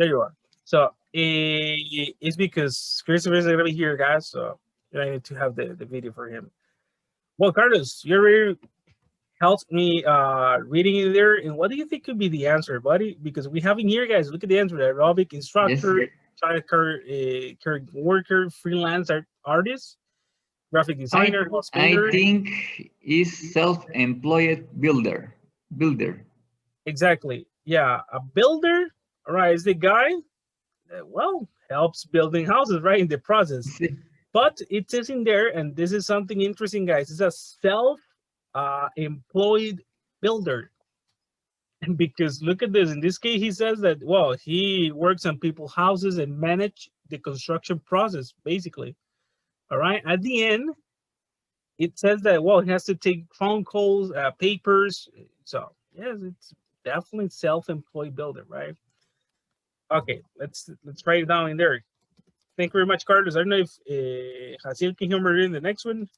There you are. So it's because Christopher is gonna be here, guys. So I need to have the video for him. Well, Carlos, you already helped me reading it there. And what do you think could be the answer, buddy? Because we have in here, guys. Look at the answer: aerobic Yes, instructor, child care worker, freelance artist, graphic I designer, house I painter. think is self-employed builder. Exactly. Yeah, a builder. All right, is the guy that, well, helps building houses, right, in the process. But it says in there, and this is something interesting, guys. It's a self-employed builder. And because look at this. In this case, he says that well, he works on people's houses and manage the construction process, basically. All right. At the end, it says that well, he has to take phone calls, papers. So yes, it's definitely self-employed builder, right? Okay, let's write it down in there. Thank you very much, Carlos. I don't know if Hasil can hear me in the next one.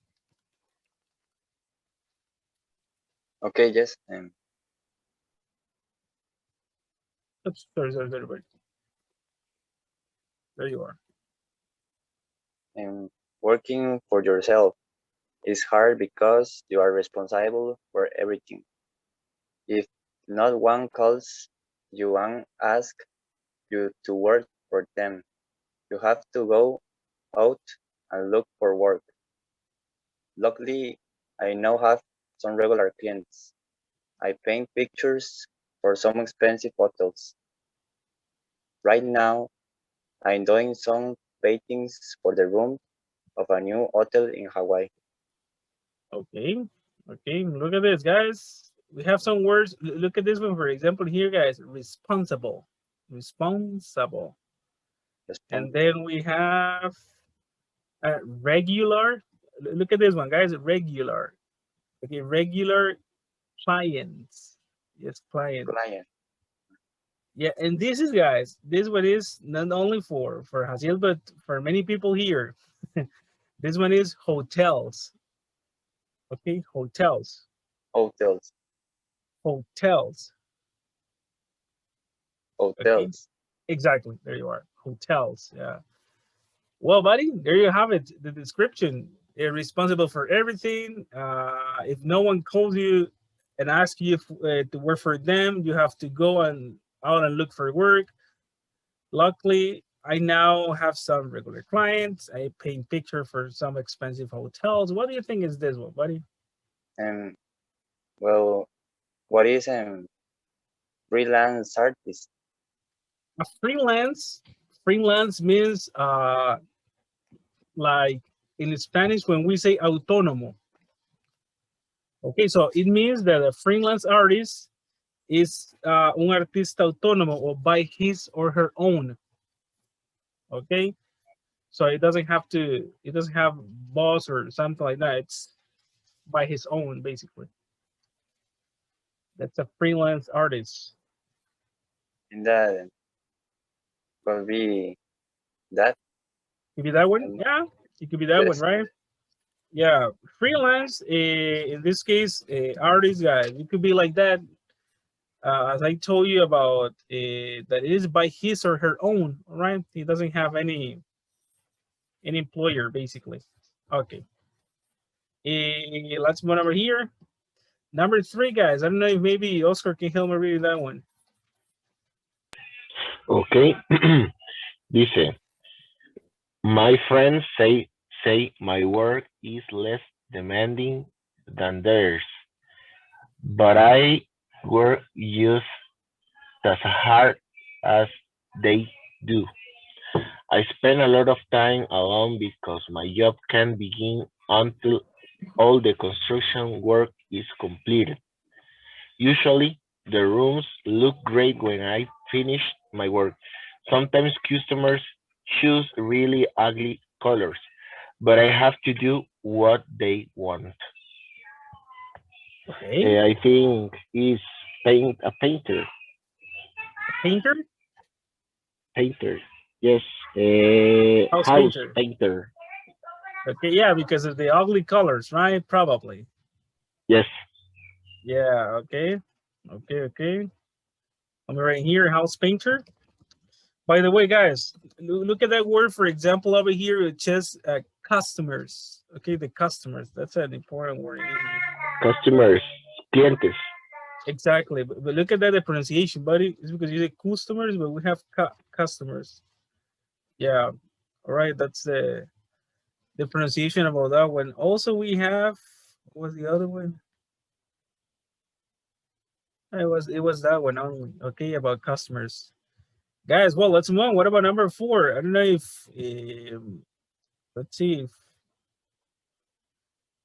Okay, yes. Oops, sorry. There you are. Working for yourself is hard because you are responsible for everything. If not one calls you and ask you to work for them, you have to go out and look for work. Luckily, I now have some regular clients. I paint pictures for some expensive hotels. Right now, I'm doing some paintings for the room of a new hotel in Hawaii. Okay, okay. Look at this, guys. We have some words. Look at this one, for example, here, guys. Responsible, responsible. And Respond. then we have regular. Look at this one, guys. Regular. Okay, regular clients. Yes, client. Client. Yeah, and this is, guys, this one is not only for Hasil, but for many people here. This one is hotels. Okay, hotels, Hotels. hotels. Okay, Hotels. exactly. There you are. Hotels. Yeah. Well, buddy, there you have it. The description. They're responsible for everything. If no one calls you and asks you if, to work for them, you have to go and out and look for work. Luckily, I now have some regular clients. I paint picture for some expensive hotels. What do you think is this one, buddy? And well, what is freelance artist? A freelance means like in Spanish when we say autónomo. Okay, so it means that a freelance artist is un artista autónomo or by his or her own. Okay, so it doesn't have boss or something like that. It's by his own, basically. That's a freelance artist. And that will be that. Could be that one. And Yeah, it could be that one, yes. right? Yeah, freelance. In this case, artist guy. It could be like that. As I told you about, that it is by his or her own, right? He doesn't have any employer, basically. Okay. Let's move over here. Number three, guys. I don't know if maybe Oscar can help me read that one. Okay. Dice, my friends say my work is less demanding than theirs, but I work just as hard as they do. I spend a lot of time alone because my job can't begin until all the construction work is completed. Usually, the rooms look great when I finish my work. Sometimes customers choose really ugly colors, but I have to do what they want. Okay. I think is paint a painter. A painter, Painter. Yes. house House painter. painter. Okay, yeah, because of the ugly colors, right? Probably. Yes. Yeah. Okay. Okay. I'm right here, house painter. By the way, guys, look at that word, for example, over here, it says customers. Okay, the customers. That's an important word. Customers, clientes. Exactly. But look at that, the pronunciation, buddy. It's because you say customers, but we have customers. Yeah. All right. That's the pronunciation about that one. Also, we have, what was the other one? It was that one only. Okay, about customers. Guys, well, let's move on. What about number 4? I don't know if let's see if,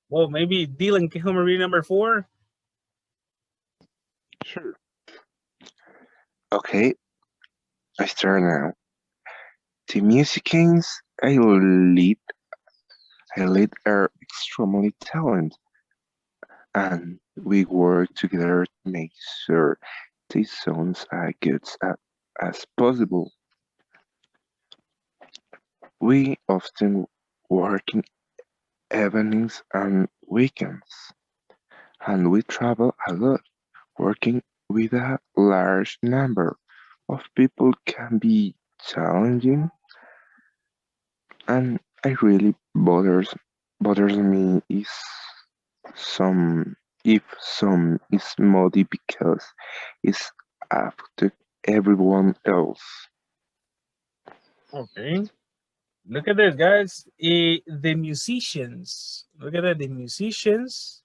well, maybe Dylan can help me read number 4. Sure. Okay, I start now. The musicians lead are extremely talented, and we work together to make sure they sound as good as possible. We often work in evenings and weekends, and we travel a lot. Working with a large number of people can be challenging, and it really bothers me is some if some is muddy because it's affected everyone else. Okay. Look at this, guys. The musicians. Look at that. The musicians.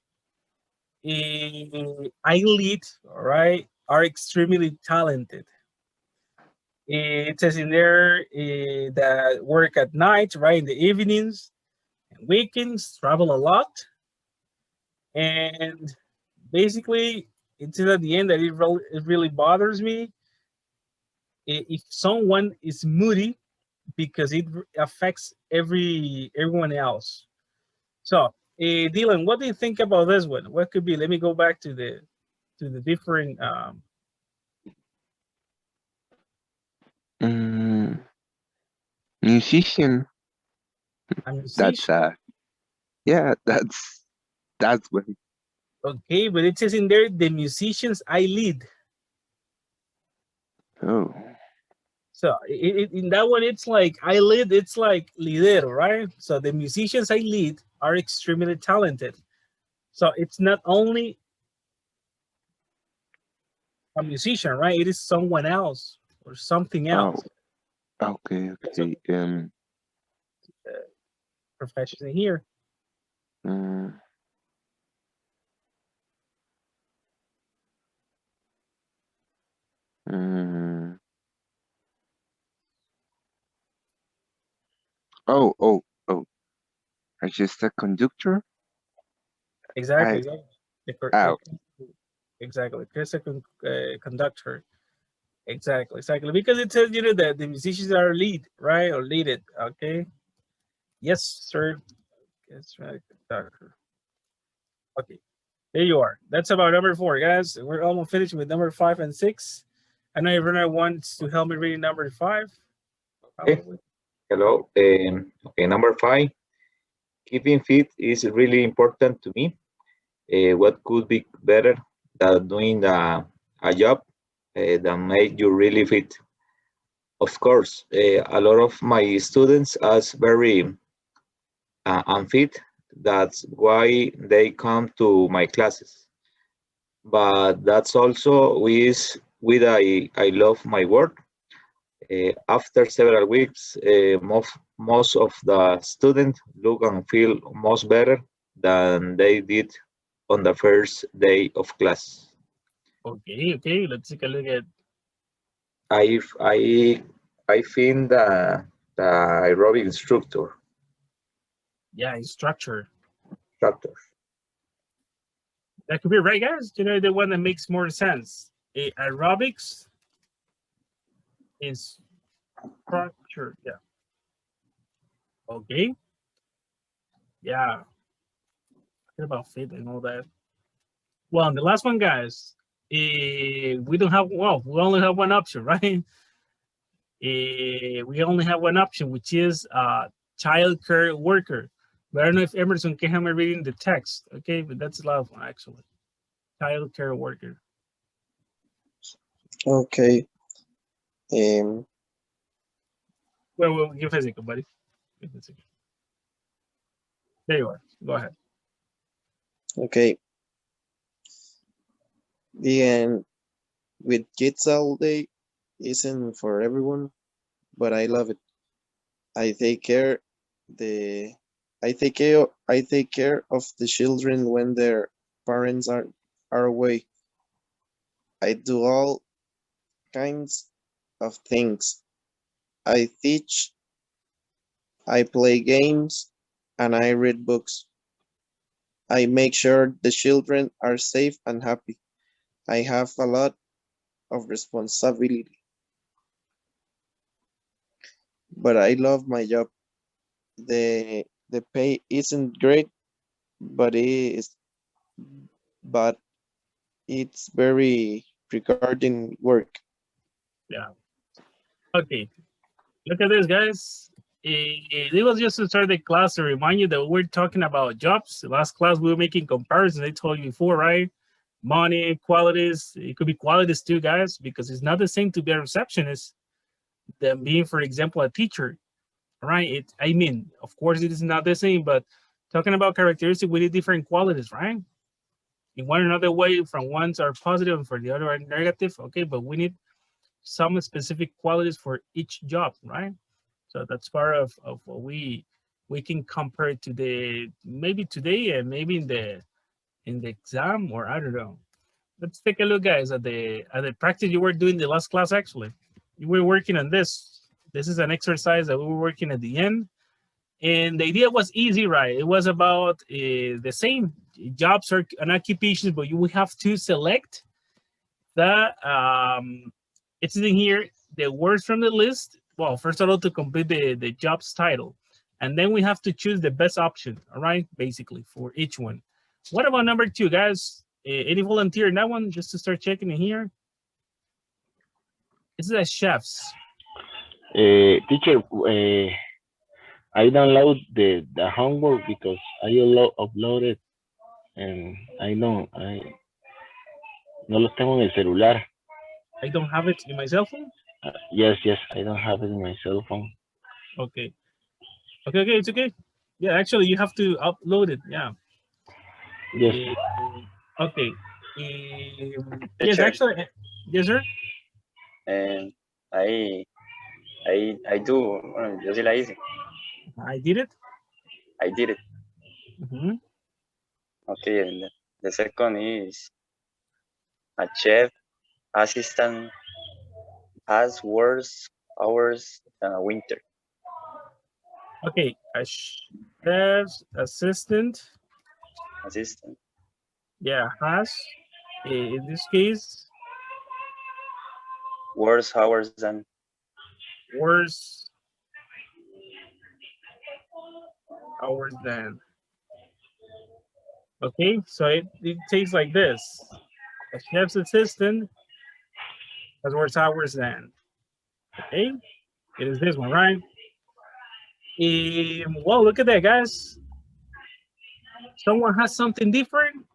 I lead, all right, are extremely talented. It says in there that work at night, right, in the evenings and weekends, travel a lot. And basically, it says at the end that it really bothers me if someone is moody because it affects everyone else. So, Dylan, what do you think about this one? What could be? Let me go back to the different Mm, musician. That's musician. yeah. That's what. Okay, but it says in there the musicians I lead. Oh, So in that one, it's like I lead. It's like lidero, right? So the musicians I lead are extremely talented. So it's not only a musician, right? It is someone else or something oh, else. okay, So okay. profession here. Mm, mm, oh. I just a conductor. Exactly. I Exactly. out. Exactly. Chris, a conductor. Exactly. Because it says, that the musicians are lead, right? Or lead it. Okay. Yes, sir. Yes, right. Conductor. Okay. There you are. That's about number 4, guys. We're almost finished with number 5 and 6. I know everyone wants to help me read number 5. Okay. Probably. Hello. Okay, number 5. Keeping fit is really important to me. What could be better than doing a job that make you really fit? Of course, a lot of my students are very unfit. That's why they come to my classes. But that's also with I love my work. After several weeks, most of the students look and feel much better than they did on the first day of class. Okay. Let's take a look at. I I think the aerobic instructor. Yeah, structure. Instructor. That could be right, guys. The one that makes more sense. Aerobics is structure. Yeah. Okay. Yeah. Talking about fit and all that. Well, and the last one, guys. We don't have, well, we only have one option, right? We only have one option, which is child care worker. But I don't know if Emerson can help me reading the text. Okay, but that's the last one actually. Child care worker. Okay. Um, Well, give a second, buddy. Give a second. There you are. Go ahead. Okay. Being with kids all day isn't for everyone, but I love it. I take care the I take care of the children when their parents are away. I do all kinds of things. I teach, I play games, and I read books. I make sure the children are safe and happy. I have a lot of responsibility, but I love my job. The pay isn't great, but but it's very regarding work. Yeah. Okay. Look at this, guys. It was just to start the class to remind you that we're talking about jobs. The last class we were making comparisons. I told you before, right? Money, qualities. It could be qualities too, guys, because it's not the same to be a receptionist than being, for example, a teacher, right? I mean, of course, it is not the same, but talking about characteristics, we need different qualities, right? In one another way, from ones are positive and for the other are negative. Okay, but we need some specific qualities for each job, right? So that's part of what we can compare it to the maybe today and maybe in the exam, or I don't know. Let's take a look, guys, at the practice you were doing the last class. Actually, you were working on this. This is an exercise that we were working at the end, and the idea was easy, right? It was about the same jobs or and occupations, but you will have to select the it's in here the words from the list. Well, first of all, to complete the job's title, and then we have to choose the best option. All right, basically for each one. What about number 2, guys? Any volunteer in that one, just to start checking in here? This is a chef's. Teacher, I download the homework because I uploaded and I no los tengo en el celular. I don't have it in my cell phone. Yes, I don't have it in my cell phone. Okay, it's okay. Yeah, actually, you have to upload it. Yeah. Yes. Okay. Yes, Teacher. actually, yes, sir. And I do. Yo sí la hice. I did it. I did it. Mhm. Okay, and the second is a chef assistant has worse hours than a winter. Okay, a chef's assistant. Assistant Yeah, has in this case worse hours than worse hours than. Okay, so it takes like this. A chef's assistant has worse hours than. Okay, it is this one, right? Well, look at that, guys. Someone has something different.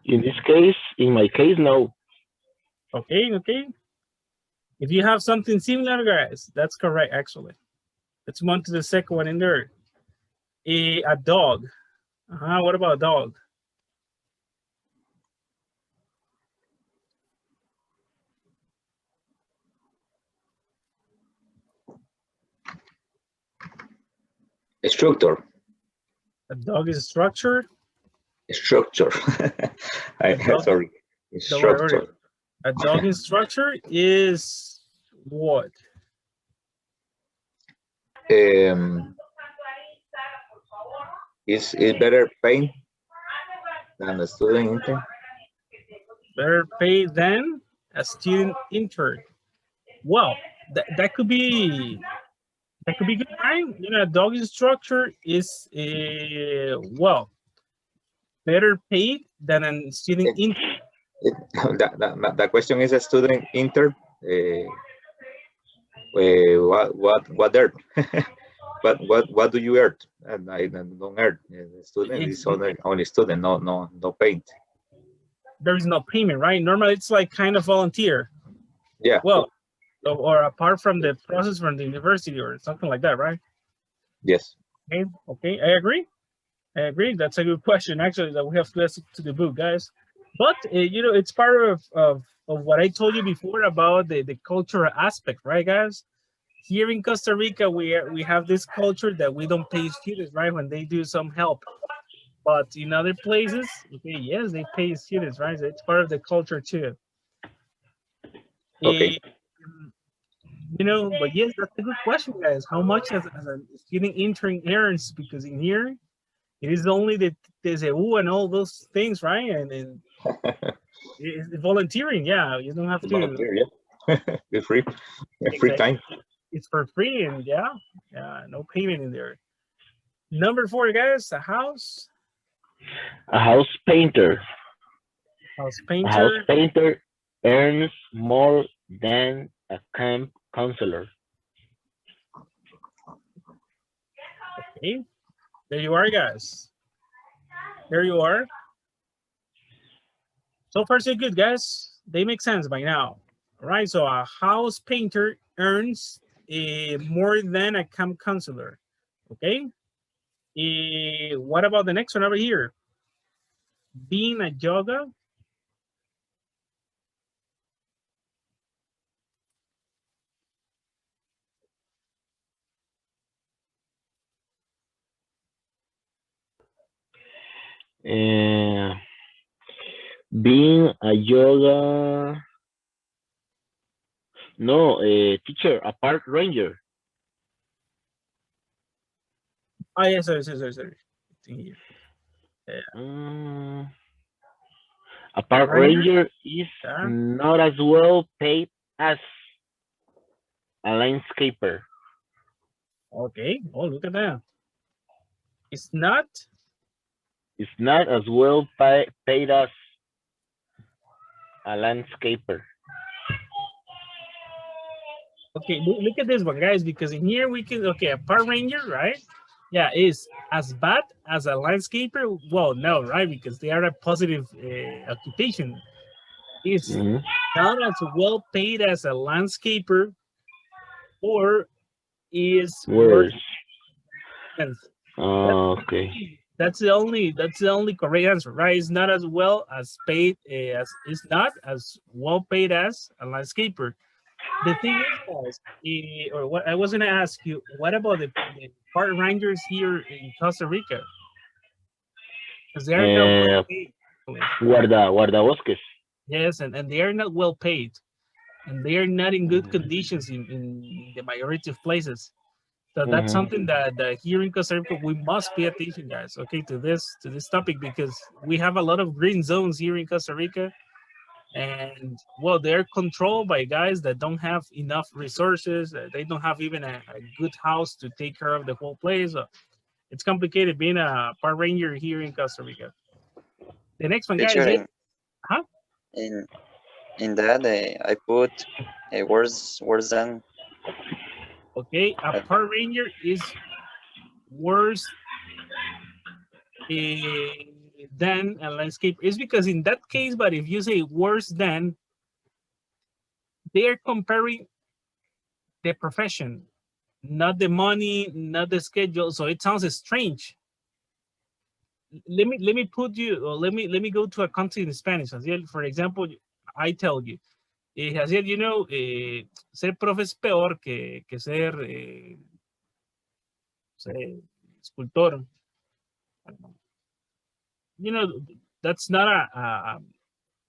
In this case, in my case, no. Okay. If you have something similar, guys, that's correct, actually. Let's move on to the second one in there. A dog. What about a dog? Structure. A dog is structure. Structure. Sorry. Structure. A dog in structure is what? Is better paid than a student intern? Better paid than a student intern. Well, that could be good, right? You know, a dog in structure is well better paid than a student intern. The question is a student intern. What there? but what do you earn? And I don't earn. The student is only student, no paid. There is no payment, right? Normally it's like kind of volunteer. Yeah. Well, or apart from the process from the university or something like that, right? Yes. Okay, okay, I agree. That's a good question, actually, that we have to ask to the book, guys. But you know, it's part of what I told you before about the cultural aspect, right, guys? Here in Costa Rica, we have this culture that we don't pay students, right, when they do some help. But in other places, okay, yes, they pay students, right? So it's part of the culture too. Okay. You know, but yes, that's a good question, guys. How much as a student intern earns? Because in here, it is only the TCU and all those things, right? And it's volunteering, yeah. You don't have to. Volunteer, yeah. It's free. Free time. It's for free, and yeah, no payment in there. Number 4, guys, a house. A house painter. House A painter. house painter earns more than a camp counselor. Okay, there you are, guys. There you are. So far, so good, guys. They make sense by now. All right, so a house painter earns more than a camp counselor. Okay. What about the next one over here? Being a yoga. Being a yoga, no, teacher, a park ranger. Oh, yeah, sorry. Here. A park ranger is not as well paid as a landscaper. Okay. Oh, look at that. It's not as well paid as a landscaper. Okay, look at this one, guys, because in here we can, okay, a park ranger, right? Yeah, is as bad as a landscaper? Well, no, right? Because they are a positive occupation. Is not as well paid as a landscaper, or is worse. Okay. That's the only correct answer, right? It's not as well as paid as it's not as well paid as a landscaper. The thing is, guys, or what I was gonna ask you, what about the park rangers here in Costa Rica? Because they are not well paid. Guardabosques. Yes, and they are not well paid, and they are not in good conditions in the majority of places. So that's something that here in Costa Rica we must pay attention, guys. Okay, to this topic, because we have a lot of green zones here in Costa Rica, and well, they're controlled by guys that don't have enough resources. They don't have even a good house to take care of the whole place. It's complicated being a park ranger here in Costa Rica. The next one, guys. In that, I put a worse than. Okay, a park ranger is worse than a landscape. It's because in that case, but if you say worse than, they are comparing the profession, not the money, not the schedule. So it sounds strange. Let me put you, or let me go to a country in Spanish. For example, I tell you, you know, ser profe es peor que ser escultor. You know, that's not a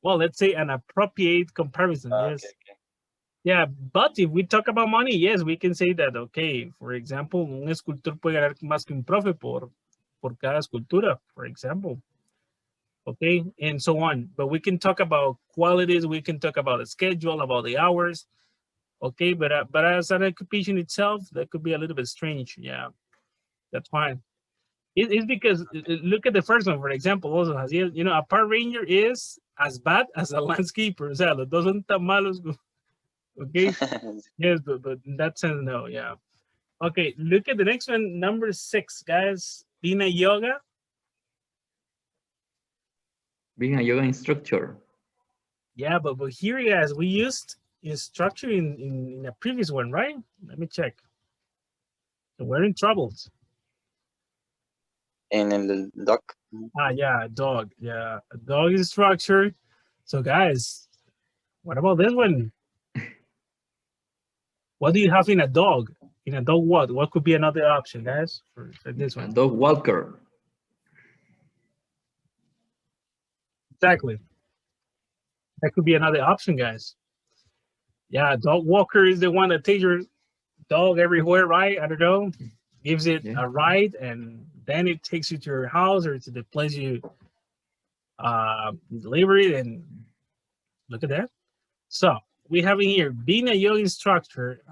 well, let's say an appropriate comparison. Yes. Okay. Yeah, but if we talk about money, yes, we can say that, okay, for example, un escultor puede ganar más que un profe por cada escultura, for example. Okay, and so on. But we can talk about qualities, we can talk about the schedule, about the hours. Okay, but as an occupation itself, that could be a little bit strange. Yeah, that's fine. It's because, look at the first one, for example, also, you know, a park ranger is as bad as a landscaper. O sea, los dos son tan malos. Okay. Yes, but in that sense, no. Yeah. Okay, look at the next one, number 6, guys. Being a yoga. Being a yoga instructor. Yeah, but here, guys, we used instructor in a previous one, right? Let me check. So we're in troubles. And in the doc. Ah, yeah, dog. Yeah, a dog instructor. So, guys, what about this one? What do you have in a dog? In a dog, what? What could be another option, guys, for this A one? dog walker. Exactly. That could be another option, guys. Yeah, dog walker is the one that takes your dog everywhere, right? I don't know. Gives it a ride, and then it takes you to your house or to the place you deliver it. And look at that. So we have in here, being a yoga instructor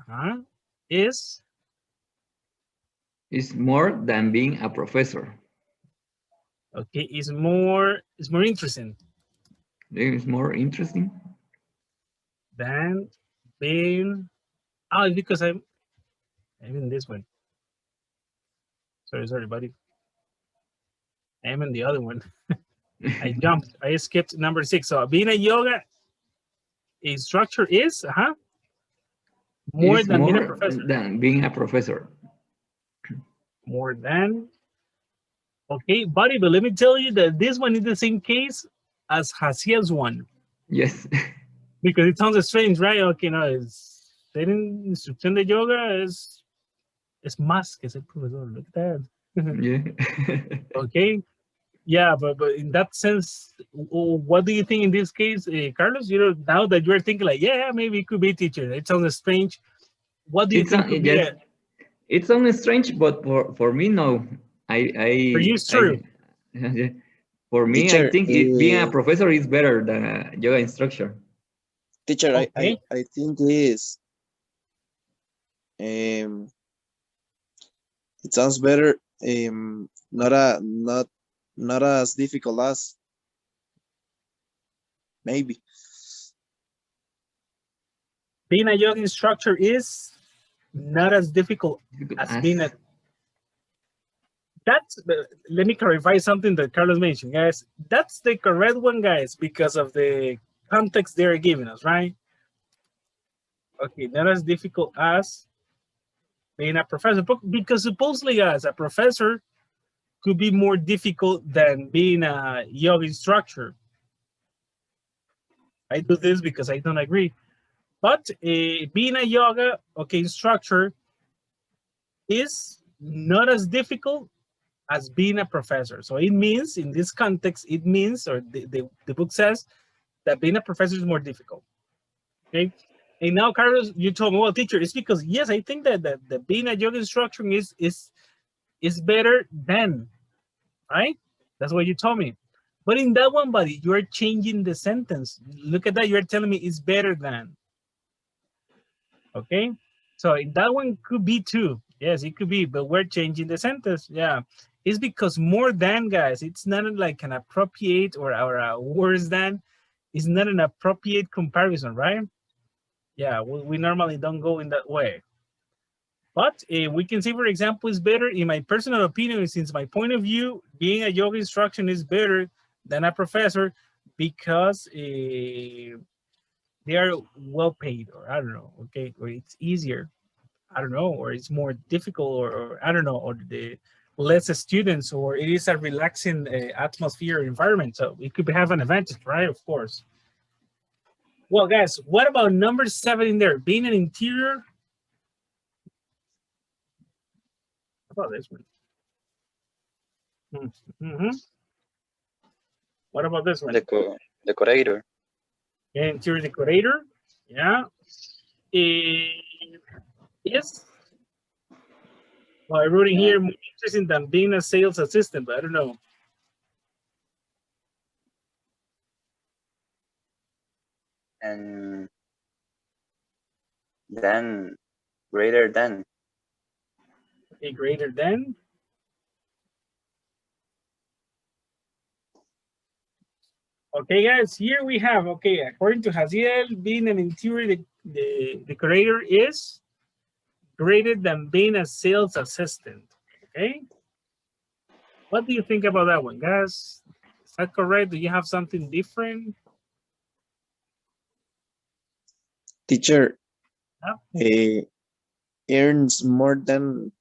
is more than being a professor. okay. Is more interesting It's more interesting than being. Oh, it's because I'm in this one. Sorry, buddy. I'm in the other one. I jumped. I skipped number 6. So being a yoga instructor is more It's than being a more professor. than being a professor. More than. Okay, buddy, but let me tell you that this one is the same case as Hasia's one. Yes. Because it sounds strange, right? Okay, no, es ser instrucción de yoga es más que ser profesor. Look at that. Yeah. Okay. Yeah, but in that sense, what do you think in this case, Carlos? You know, now that you're thinking like, yeah, maybe it could be teacher. It sounds strange. What do you think could be it? It sounds strange, but for me, no. For you, it's true. For me, Teacher, I think being a professor is better than a yoga instructor. Teacher, Okay. I think is it sounds better. Not as difficult as maybe. Being a yoga instructor is not as difficult as being a. That's let me clarify something that Carlos mentioned, guys. That's the correct one, guys, because of the context they're giving us, right? Okay, not as difficult as being a professor, because supposedly, guys, a professor could be more difficult than being a yoga instructor. I do this because I don't agree, but being a yoga instructor is not as difficult as being a professor. So it means, in this context, it means, or the book says, that being a professor is more difficult. Okay. And now, Carlos, you told me, well, teacher, it's because, yes, I think that being a yoga instructor is better than, right? That's what you told me. But in that one, buddy, you're changing the sentence. Look at that. You're telling me it's better than. Okay. So in that one could be too. Yes, it could be, but we're changing the sentence. Yeah. It's because more than, guys, it's not like an appropriate or a worse than. It's not an appropriate comparison, right? Yeah, we normally don't go in that way. But we can say, for example, it's better, in my personal opinion, since my point of view, being a yoga instruction is better than a professor because they are well paid, or I don't know, okay, or it's easier, I don't know, or it's more difficult, or I don't know, or the less students, or it is a relaxing atmosphere environment. So it could have an advantage, right? Of course. Well, guys, what about number 7 in there? Being an interior. How about this one? What about this one? Decorator. Yeah, interior decorator. Yeah. Yes. Well, I wrote in here, more interesting than being a sales assistant, but I don't know. And then greater than. Okay, greater than. Okay, guys, here we have, okay, according to Haziel, being an interior decorator is greater than being a sales assistant. Okay. What do you think about that one, guys? Is that correct? Do you have something different? Teacher, Yeah. earns more than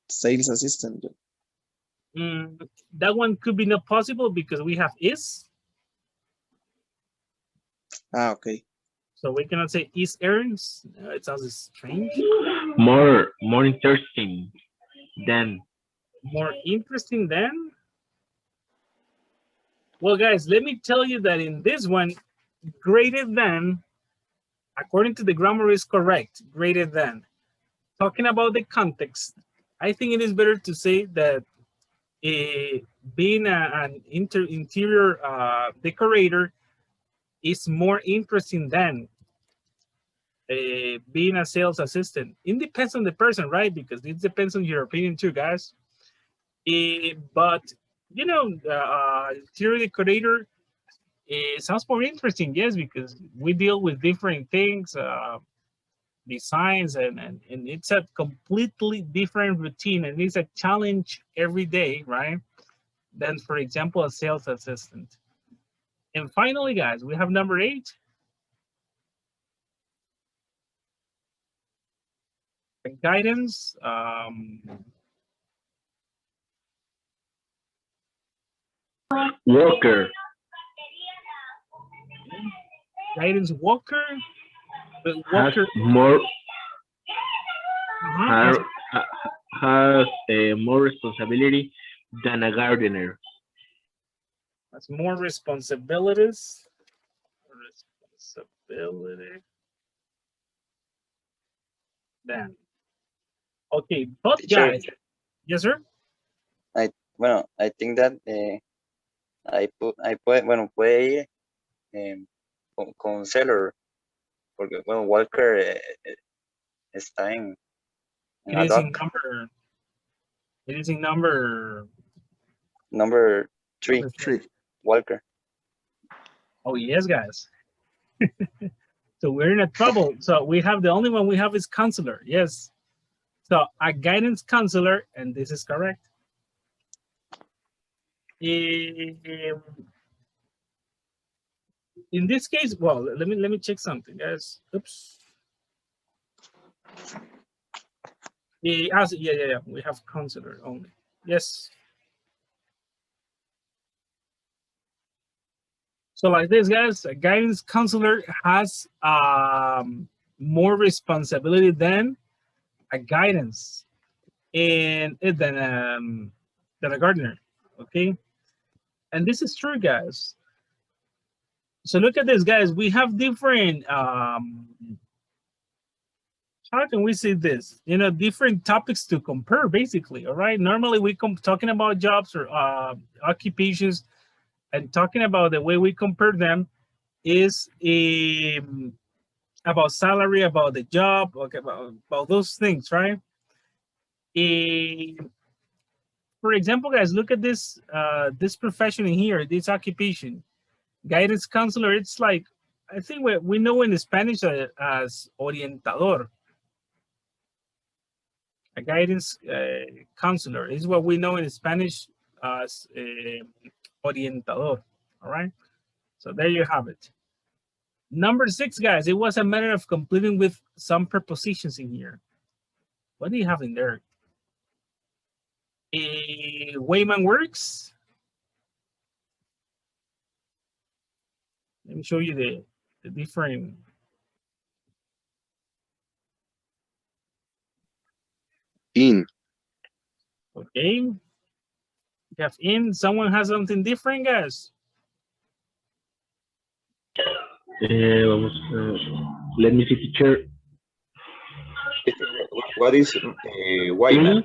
sales assistant. That one could be not possible because we have is. Okay. So we cannot say is earns. It sounds strange. More interesting than. More interesting than. Well, guys, let me tell you that in this one, greater than, according to the grammar, is correct. Greater than. Talking about the context, I think it is better to say that being an interior decorator is more interesting than being a sales assistant. It depends on the person, right? Because it depends on your opinion too, guys. But you know, interior decorator sounds more interesting, yes, because we deal with different things, designs, and it's a completely different routine, and it's a challenge every day, right? Than, for example, a sales assistant. And finally, guys, we have number 8. Guidance. Worker. Guidance worker. But Has worker more. has Has more responsibility than a gardener. more responsibilities. Responsibility than. Okay, but Teacher, guys, yes, sir. I think that bueno, puede ir con seller, porque bueno, Walker está en It a is in doc number. It is in number. number 3, Number 3. Walker. Oh yes, guys. So we're in a trouble. So we have the only one we have is counselor. Yes. So a guidance counselor, and this is correct. In this case, well, let me check something, guys. Oops. Yeah, we have counselor only. Yes. So like this, guys, a guidance counselor has more responsibility than a guidance and than a gardener. Okay, and this is true, guys. So look at this, guys. We have different. How can we say this? You know, different topics to compare, basically. All right. Normally, we talking about jobs or occupations, and talking about the way we compare them is about salary, about the job, okay, about those things, right? For example, guys, look at this this profession in here, this occupation, guidance counselor. It's like, I think we know in Spanish as orientador. A guidance counselor is what we know in Spanish as orientador. All right, so there you have it. Number 6, guys, it was a matter of completing with some prepositions in here. What do you have in there? Wayman works. Let me show you the different. In. Okay. You have in. Someone has something different, guys. Let me see, teacher. What is Wyman?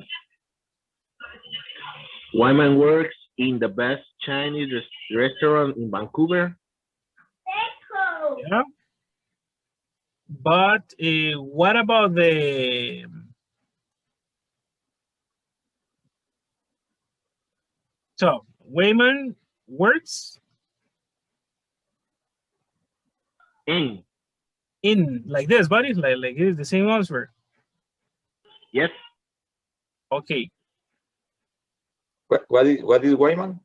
Wyman works in the best Chinese restaurant in Vancouver. Yeah. But what about the so Wayman works In. in like this, buddy, like it is the same answer. Yes. Okay. What is Wayman?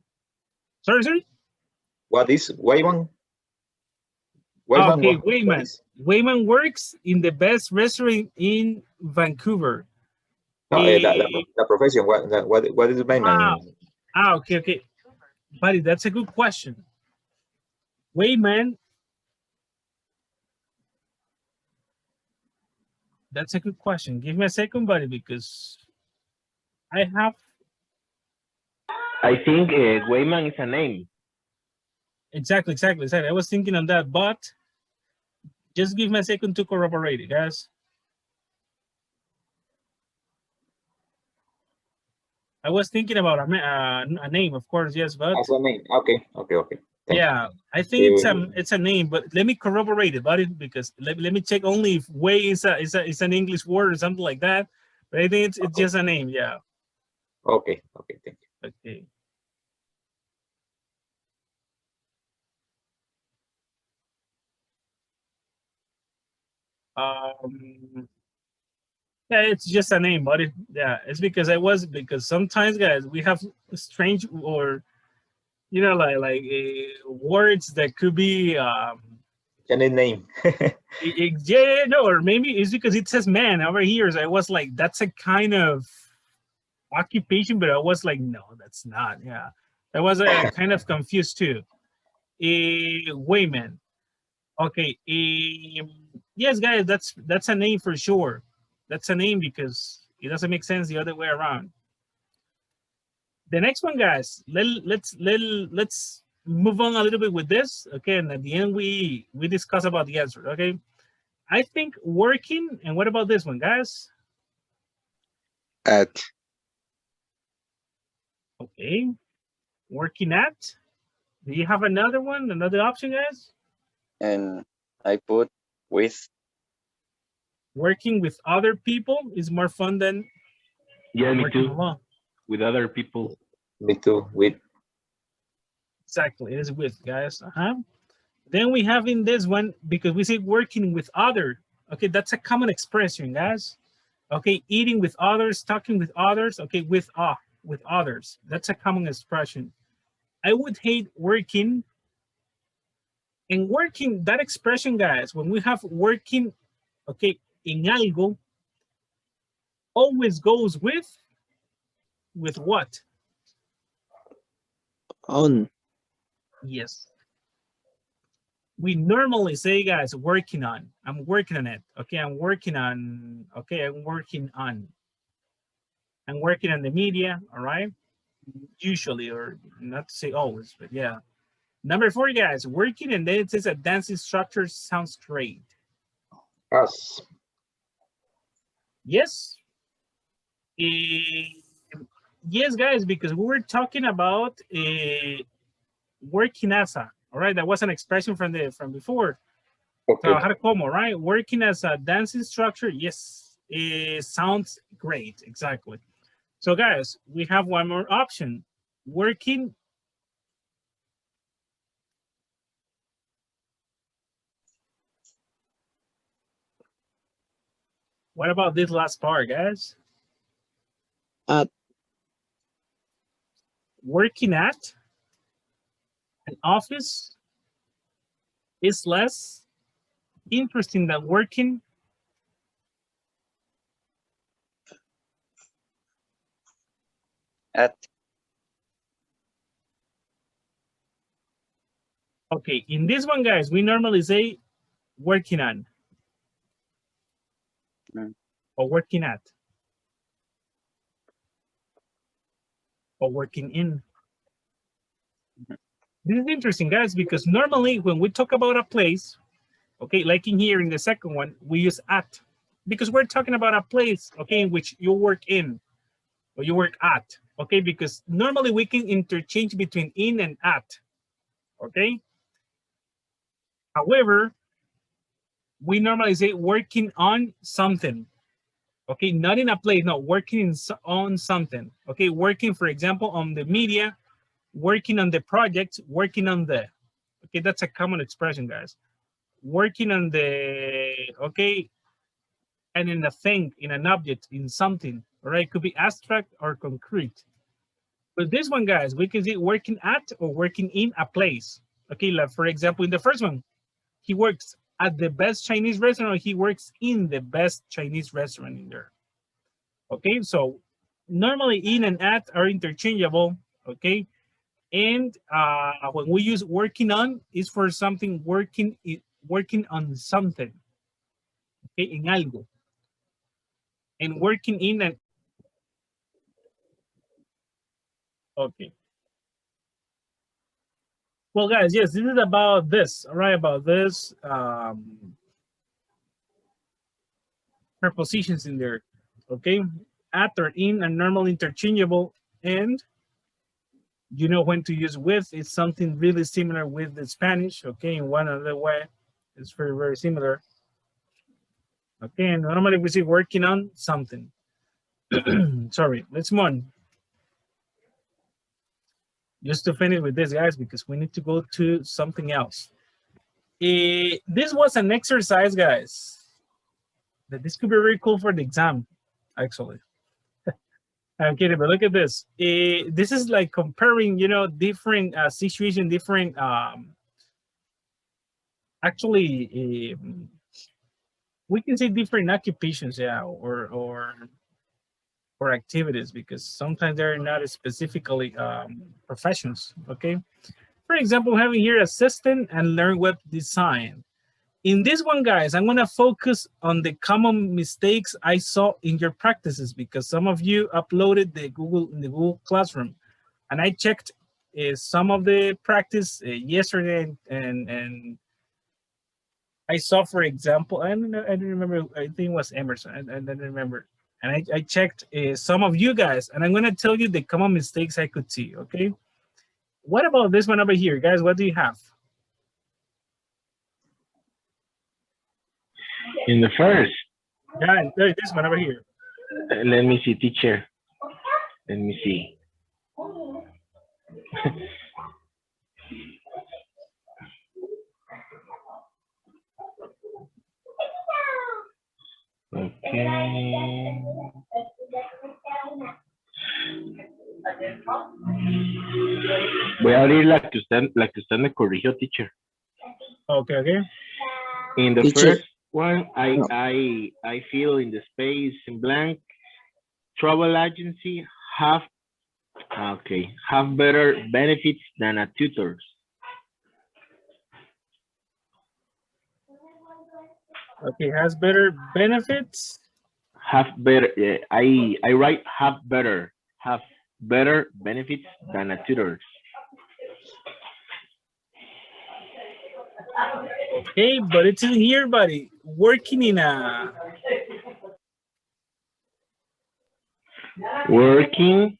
Sorry. What is Wayman? Okay, what Wayman. is- Wayman works in the best restaurant in Vancouver. No, Eh, the profession. What is Wayman? okay. Buddy, that's a good question. Wayman. That's a good question. Give me a second, buddy, because I have I think Wayman is a name. exactly. I was thinking on that, but just give me a second to corroborate it, guys. I was thinking about a name, of course, yes, but As a name. Okay. Thank yeah, I think it's a name, but let me corroborate it, buddy, because let me check only if way is an English word or something like that. But I think it's just a name, yeah. you. Okay. Thank you. Okay. Yeah, it's just a name, buddy. Yeah, it's because sometimes, guys, we have strange or like words that could be Can I name? yeah, no, or maybe it's because it says man over here. So I was like, that's a kind of occupation, but I was like, no, that's not. Yeah, I was kind of confused too. Wayman. Okay. Yes, guys, that's a name for sure. That's a name because it doesn't make sense the other way around. The next one, guys, let's move on a little bit with this. Okay, and at the end we discuss about the answer. Okay, I think working. And what about this one, guys? At. Okay, working at. Do you have another one, another option, guys? And I put with. Working with other people is more fun than Yeah, me working too. alone. With other people. Me too. With. Exactly, it is with, guys. Then we have in this one, because we say working with other. Okay, that's a common expression, guys. Okay, eating with others, talking with others. Okay, with others. That's a common expression. I would hate working. And working, that expression, guys, when we have working, okay, in algo, always goes with what? On. Yes. We normally say, guys, working on. I'm working on it. Okay, I'm working on. Okay, I'm working on. I'm working on the media. All right. Usually, or not to say always, but yeah. Number 4, guys, working and then it says a dance instructor sounds great. Us. Yes. Yes, guys, because we were talking about working as a. All right, that was an expression from before. Okay. Trabajar como, right? Working as a dance instructor, yes, it sounds great, exactly. So, guys, we have one more option. Working. What about this last part, guys? At. Working at an office is less interesting than working At. Okay, in this one, guys, we normally say working on or working at or working in. This is interesting, guys, because normally when we talk about a place, okay, like in here in the second one, we use at because we're talking about a place, okay, in which you work in or you work at, okay, because normally we can interchange between in and at, okay. However, we normally say working on something, okay, not in a place, no, working on something, okay, working, for example, on the media, working on the project, working on the, okay, that's a common expression, guys. Working on the, okay, and in a thing, in an object, in something, right? It could be abstract or concrete. But this one, guys, we can see working at or working in a place. Okay, like for example, in the first one, he works at the best Chinese restaurant, or he works in the best Chinese restaurant in there. Okay, so normally in and at are interchangeable. Okay, and when we use working on, is for something working on something. Okay, in algo. And working in and okay. Well, guys, yes, this is about this. All right, about this prepositions in there. Okay, at or in are normally interchangeable, and you know when to use with. It's something really similar with the Spanish. Okay, in one other way, it's very, very similar. Okay, and normally we see working on something. Sorry, let's move on. Just to finish with this, guys, because we need to go to something else. This was an exercise, guys, that this could be very cool for the exam, actually. I'm kidding, but look at this. This is like comparing, you know, different situation, different, actually, we can say different occupations, yeah, or activities, because sometimes they're not specifically professions, okay? For example, having here assistant and learn web design. In this one, guys, I'm gonna focus on the common mistakes I saw in your practices, because some of you uploaded the Google Classroom, and I checked some of the practice yesterday, and I saw, for example, I don't know, I don't remember, I think it was Emerson, I don't remember. And I checked some of you guys, and I'm gonna tell you the common mistakes I could see, okay? What about this one over here, guys? What do you have? In the first, Yeah, this one over here. let me see, teacher. Let me see. Okay. Voy a abrir la que usted me corrigió, teacher. Okay, okay. In the Teacher. first one, I fill in the space in blank. Travel agency have better benefits than a tutor. Okay, has better benefits. Have better. I write have better benefits than a tutor. Okay, but it's in here, buddy. Working in a Working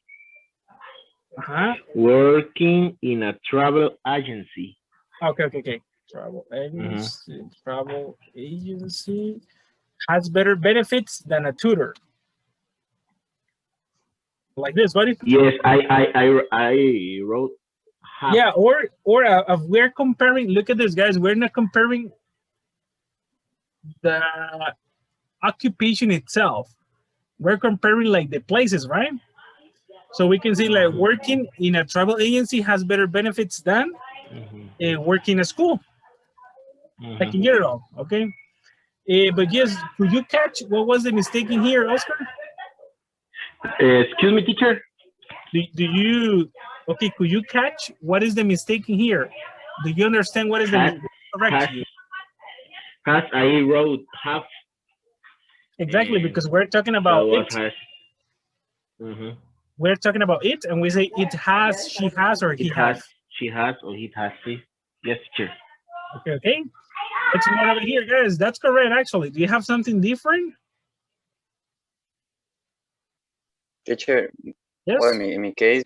in a travel agency. Okay. Travel agency has better benefits than a tutor. Like this, buddy. Yes, I wrote have. Yeah, or we're comparing. Look at this, guys. We're not comparing the occupation itself. We're comparing like the places, right? So we can see like working in a travel agency has better benefits than working in a school. I can get it all, okay? But yes, could you catch what was the mistake in here, Oscar? Excuse me, teacher. Do you, okay, could you catch what is the mistake in here? Do you understand what is the mistake? Correct you. Has I wrote have. Exactly, because we're talking about it. We're talking about it, and we say it has, she has, or he has. She has or he has. Yes, teacher. Okay. Let's move over here, guys. That's correct, actually. Do you have something different? Teacher, Yes. well, in my case,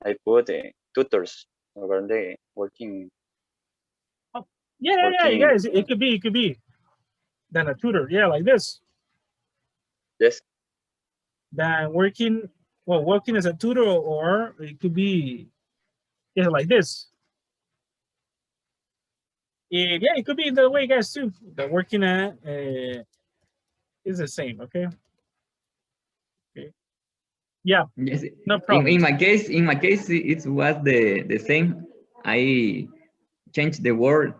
I put tutors over the working. Yeah, guys. It could be. Than a tutor, yeah, like this. Yes. Than working as a tutor, or it could be, yeah, like this. Yeah, it could be in that way, guys, too. That working at It's the same, okay? Okay. Yeah, Yes. no problem. In my case, it was the same. I changed the word.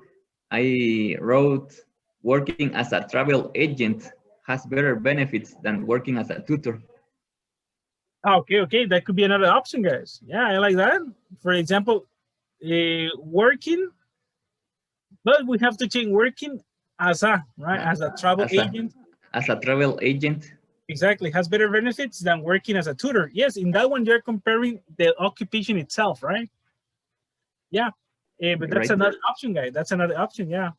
I wrote working as a travel agent has better benefits than working as a tutor. Okay, that could be another option, guys. Yeah, I like that. For example, working, but we have to change working as a, right, as a travel agent. As a travel agent. Exactly, has better benefits than working as a tutor. Yes, in that one, you're comparing the occupation itself, right? Yeah, but that's Right. another option, guys. That's another option, yeah.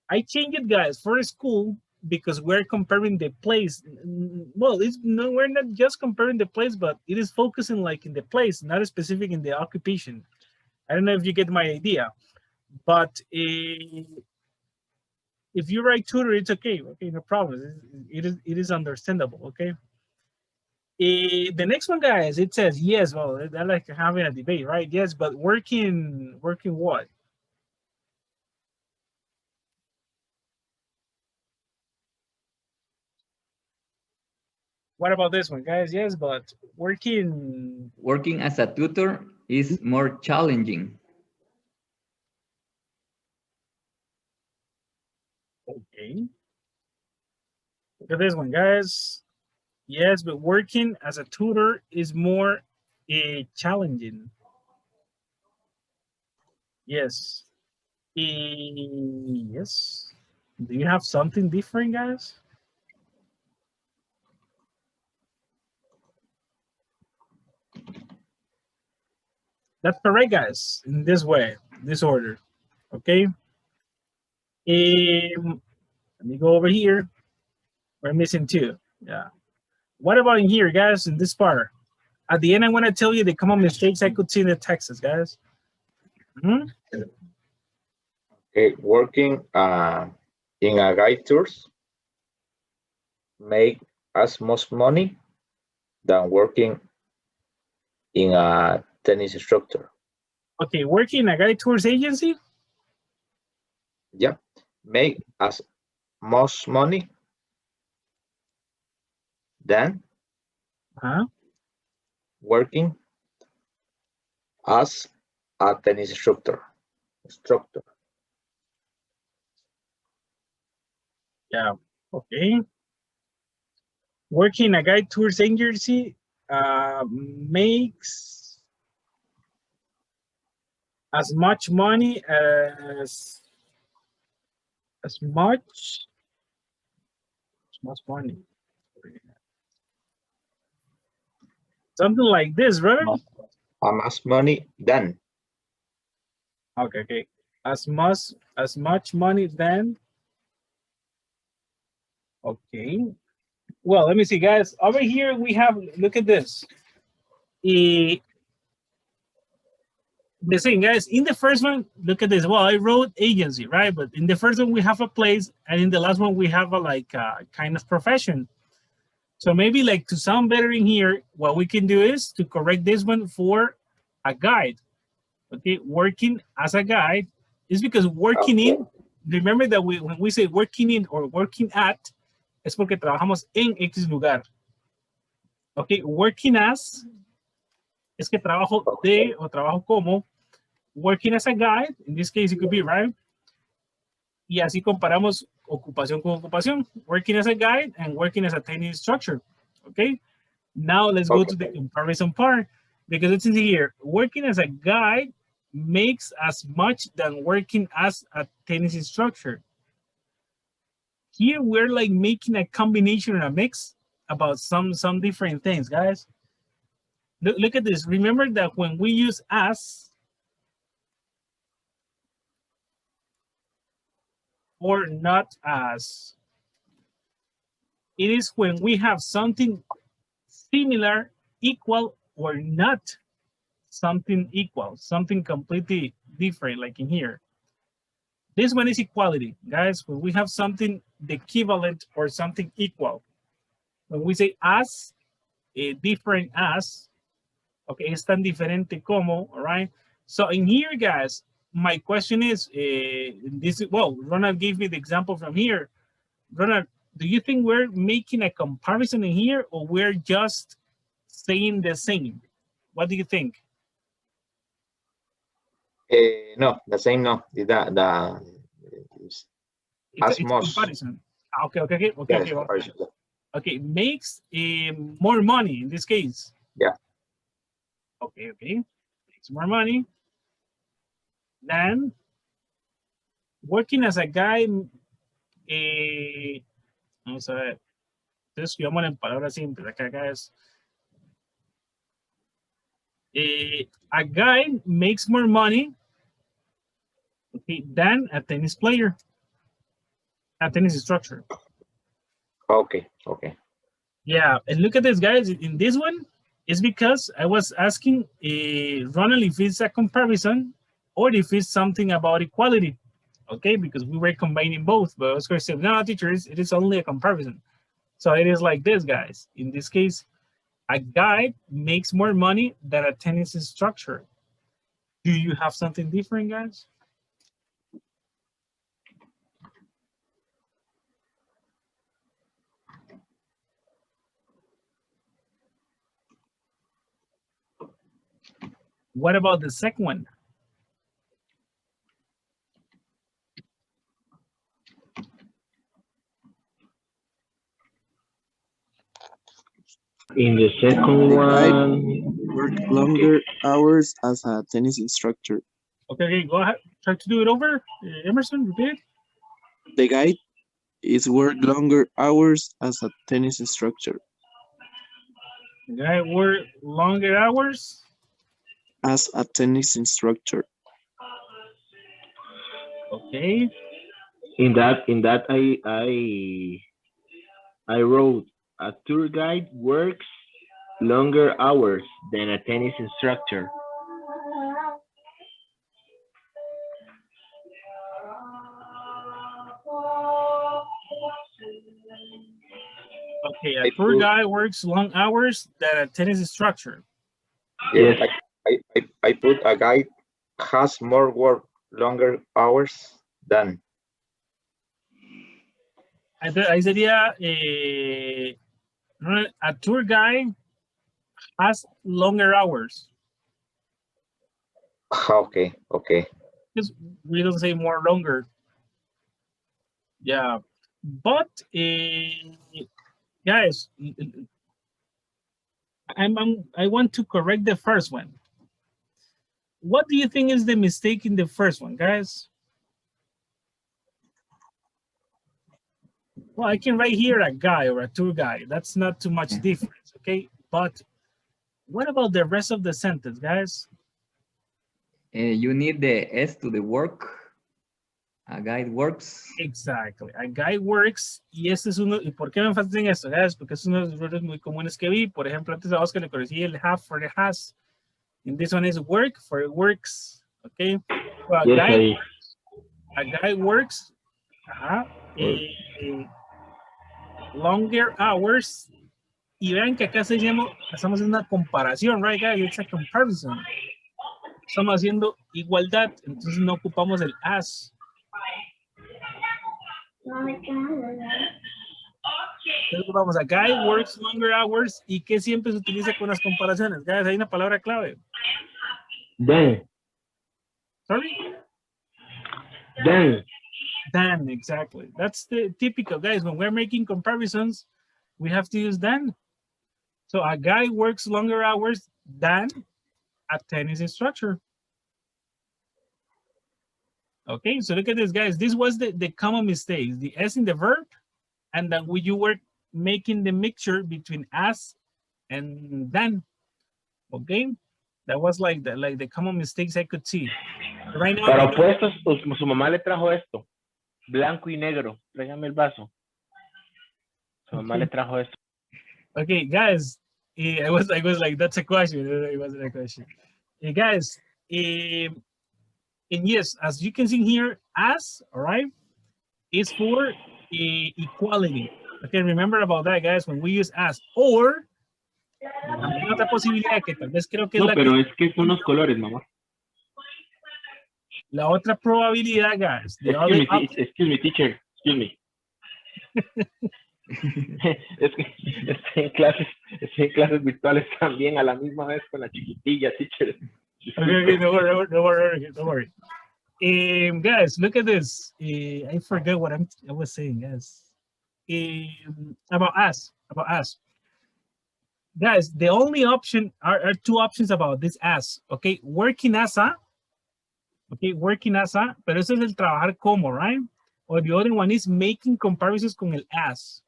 I changed it, guys, for school because we're comparing the place. Well, it's no, we're not just comparing the place, but it is focusing like in the place, not specific in the occupation. I don't know if you get my idea, but if you write tutor, it's okay. Okay, no problem. It is understandable. Okay. The next one, guys, it says yes. Well, I like having a debate, right? Yes, but working what? What about this one, guys? Yes, but working as a tutor is more challenging. Okay. Look at this one, guys. Yes, but working as a tutor is more challenging. Yes. Yes. Do you have something different, guys? That's correct, guys. In this way, this order. Okay. Let me go over here. We're missing two. Yeah. What about in here, guys? In this part. At the end, I want to tell you the common mistakes I could see in the Texas, guys. Okay, working in a guide tours make as much money than working in a tennis instructor. Okay, working in a guide tours agency? Yeah, make as much money than working as a tennis instructor. Yeah, okay. Working a guide tours agency makes as much money as much money. Something like this, right? As money than. Okay. As much money than. Okay. Well, let me see, guys. Over here we have, look at this. The thing, guys, in the first one, look at this. Well, I wrote agency, right? But in the first one we have a place, and in the last one we have a like kind of profession. So maybe like to sound better in here, what we can do is to correct this one for a guide. Okay, working as a guide is because working in, remember that when we say working in or working at, es porque trabajamos en X lugar. Okay, working as es que trabajo de o trabajo como. Working as a guide, in this case it could be, right? Y así comparamos ocupación con ocupación. Working as a guide and working as a tennis instructor. Okay, now let's go to the comparison part because it's in here. Working as a guide makes as much than working as a tennis instructor. Here we're like making a combination and a mix about some different things, guys. Look at this. Remember that when we use as or not as, it is when we have something similar, equal, or not something equal, something completely different, like in here. This one is equality, guys. When we have something equivalent or something equal. When we say as, different as, okay, es tan diferente como, all right? So in here, guys, my question is, well, Ronald gave me the example from here. Ronald, do you think we're making a comparison in here, or we're just saying the same? What do you think? No, the same. No, It's as a most. comparison. Okay. Yes, comparison. Okay, makes more money in this case. Yeah. Okay. Makes more money than working as a guy. Vamos a ver. Entonces, escribamos en palabras simples. Acá es. A guy makes more money, okay, than a tennis player, a tennis instructor. Okay. Yeah, and look at this, guys. In this one, it's because I was asking Ronald if it's a comparison or if it's something about equality. Okay, because we were combining both, but Oscar said, no, teacher, it is only a comparison. So it is like this, guys. In this case, a guy makes more money than a tennis instructor. Do you have something different, guys? What about the second one? In the second The guy one, worked longer hours as a tennis instructor. Okay, go ahead. Try to do it over. Emerson, repeat it. The guy is worked longer hours as a tennis instructor. The guy worked longer hours As a tennis instructor. Okay. in that I wrote a tour guide works longer hours than a tennis instructor. Okay, a tour guy works long hours than a tennis instructor. Yes. Yes. I put a guy has more work longer hours than. Ahí sería a tour guy has longer hours. Okay. Because we don't say more longer. Yeah, but guys, I want to correct the first one. What do you think is the mistake in the first one, guys? Well, I can write here a guy or a tour guide. That's not too much difference, okay? But what about the rest of the sentence, guys? You need the S to the work. A guy works. Exactly. A guy works. Y este es uno. ¿Y por qué me enfatizo en esto, guys? Porque es uno de los errores muy comunes que vi. Por ejemplo, antes de Oscar le corregí el have for the has. And this one is work for it works. Okay. So a guy works longer hours. Y vean que acá estamos haciendo una comparación, right, guys? It's a comparison. Estamos haciendo igualdad, entonces no ocupamos el as. Entonces vamos, a guy works longer hours y que siempre se utiliza con las comparaciones. Guys, hay una palabra clave. Then. Sorry? Then, exactly. That's the typical, guys. When we're making comparisons, we have to use then. So a guy works longer hours than a tennis instructor. Okay, so look at this, guys. This was the common mistakes. The S in the verb, and then you were making the mixture between as and then. Okay, that was like the common mistakes I could see. Right now, para opuestos, su mamá le trajo esto, blanco y negro. Tráigame el vaso. Su mamá le trajo esto. Okay, guys, I was like, that's a question. It wasn't a question. Guys, and yes, as you can see here, as, all right, is for equality. Okay, remember about that, guys, when we use as, or también otra posibilidad que tal vez creo que no, es la pero que, es que son los colores, mamá. La otra probabilidad, guys. Excuse me, teacher. Excuse me. Estoy en clases virtuales también a la misma vez con la chiquitilla, teacher. Okay, don't worry. Guys, look at this. I forgot what I was saying, guys. About us. Guys, the only option are two options about this as, okay? Working as a, pero eso es el trabajar como, right? Or the other one is making comparisons con el as,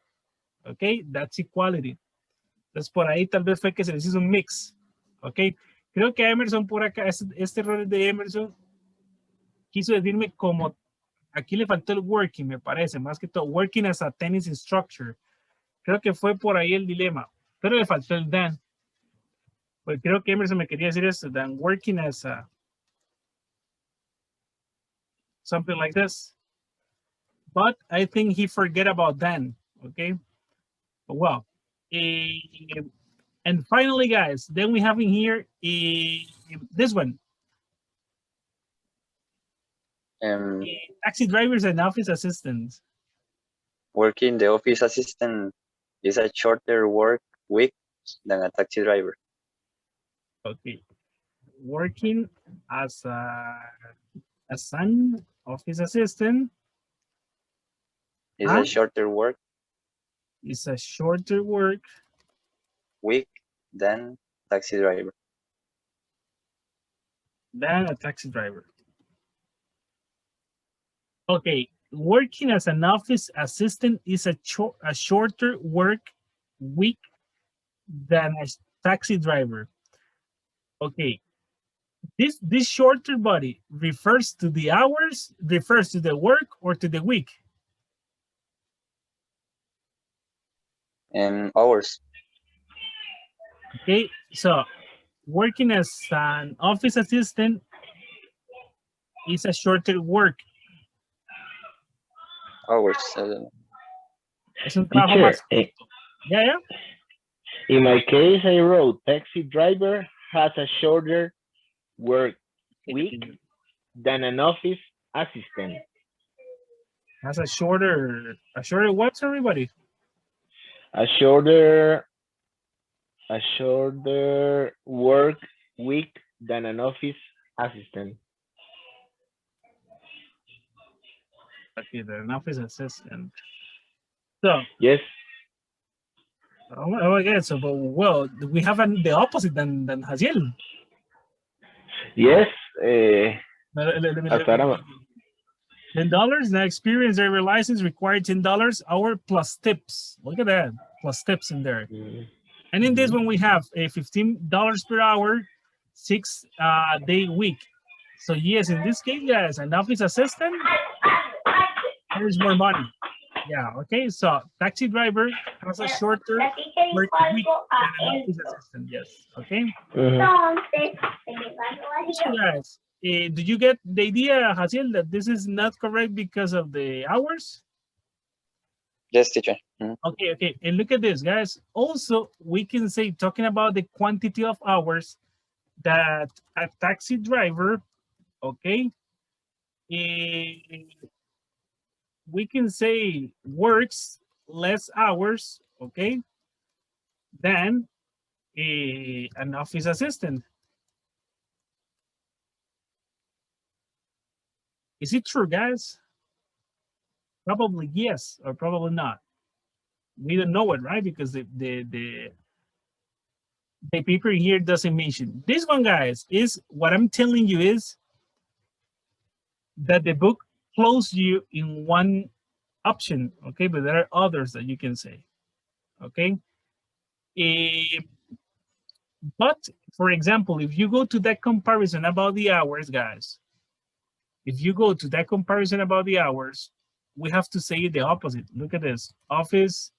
okay? That's equality. Entonces, por ahí tal vez fue que se les hizo un mix, okay? Creo que Emerson por acá, este error de Emerson, quiso decirme como, aquí le faltó el working, me parece, más que todo, working as a tennis instructor. Creo que fue por ahí el dilema, pero le faltó el than. Pues creo que Emerson me quería decir esto, than working as a, something like this. But I think he forget about than, okay? Well, and finally, guys, then we have in here this one. Taxi drivers and office assistants. Working the office assistant is a shorter work week than a taxi driver. Okay. Working as an office assistant Is a shorter work week than taxi driver. Than a taxi driver. Okay, working as an office assistant is a shorter work week than a taxi driver. Okay, this shorter body refers to the hours, refers to the work, or to the week? Hours. Okay, so working as an office assistant is a shorter work. Hours. Es un trabajo más corto. Yeah. In my case, I wrote taxi driver has a shorter work week than an office assistant. Has a shorter what, everybody? A shorter work week than an office assistant. Okay, an office assistant. So yes. Oh, yeah. So, but well, we have the opposite than Haziel. Yes. $10. The experience driver license required $10 hour plus tips. Look at that, plus tips in there. And in this one we have a $15 per hour, 6-day week. So yes, in this case, yes, an office assistant, there's more money. Yeah, okay, so taxi driver has a shorter work week than an office assistant, yes, okay? So guys, do you get the idea, Haziel, that this is not correct because of the hours? Yes, teacher. Okay, and look at this, guys. Also, we can say, talking about the quantity of hours, that a taxi driver, okay, we can say works less hours, okay, than an office assistant. Is it true, guys? Probably yes, or probably not. We don't know it, right? Because the paper here doesn't mention. This one, guys, is what I'm telling you is that the book closes you in one option, okay? But there are others that you can say, okay? But for example, if you go to that comparison about the hours, guys, if you go to that comparison about the hours, we have to say the opposite. Look at this. Office,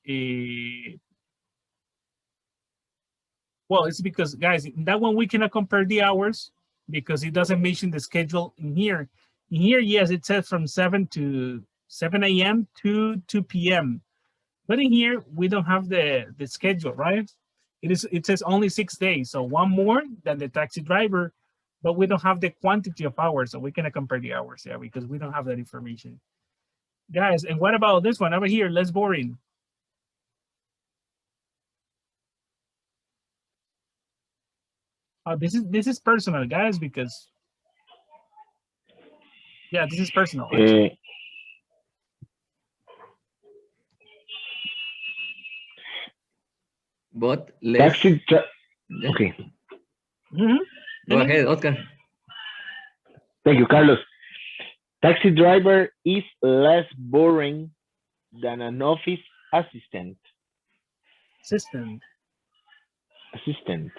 well, it's because, guys, in that one we cannot compare the hours because it doesn't mention the schedule in here. In here, yes, it says from 7 a.m. to 2 p.m. But in here, we don't have the schedule, right? It says only 6 days, so one more than the taxi driver, but we don't have the quantity of hours, so we cannot compare the hours, yeah, because we don't have that information. Guys, and what about this one over here? Less boring. This is personal, guys, because yeah, this is personal. But let's Taxi. Okay. go ahead, Oscar. Thank you, Carlos. Taxi driver is less boring than an office assistant. Assistant. Assistant.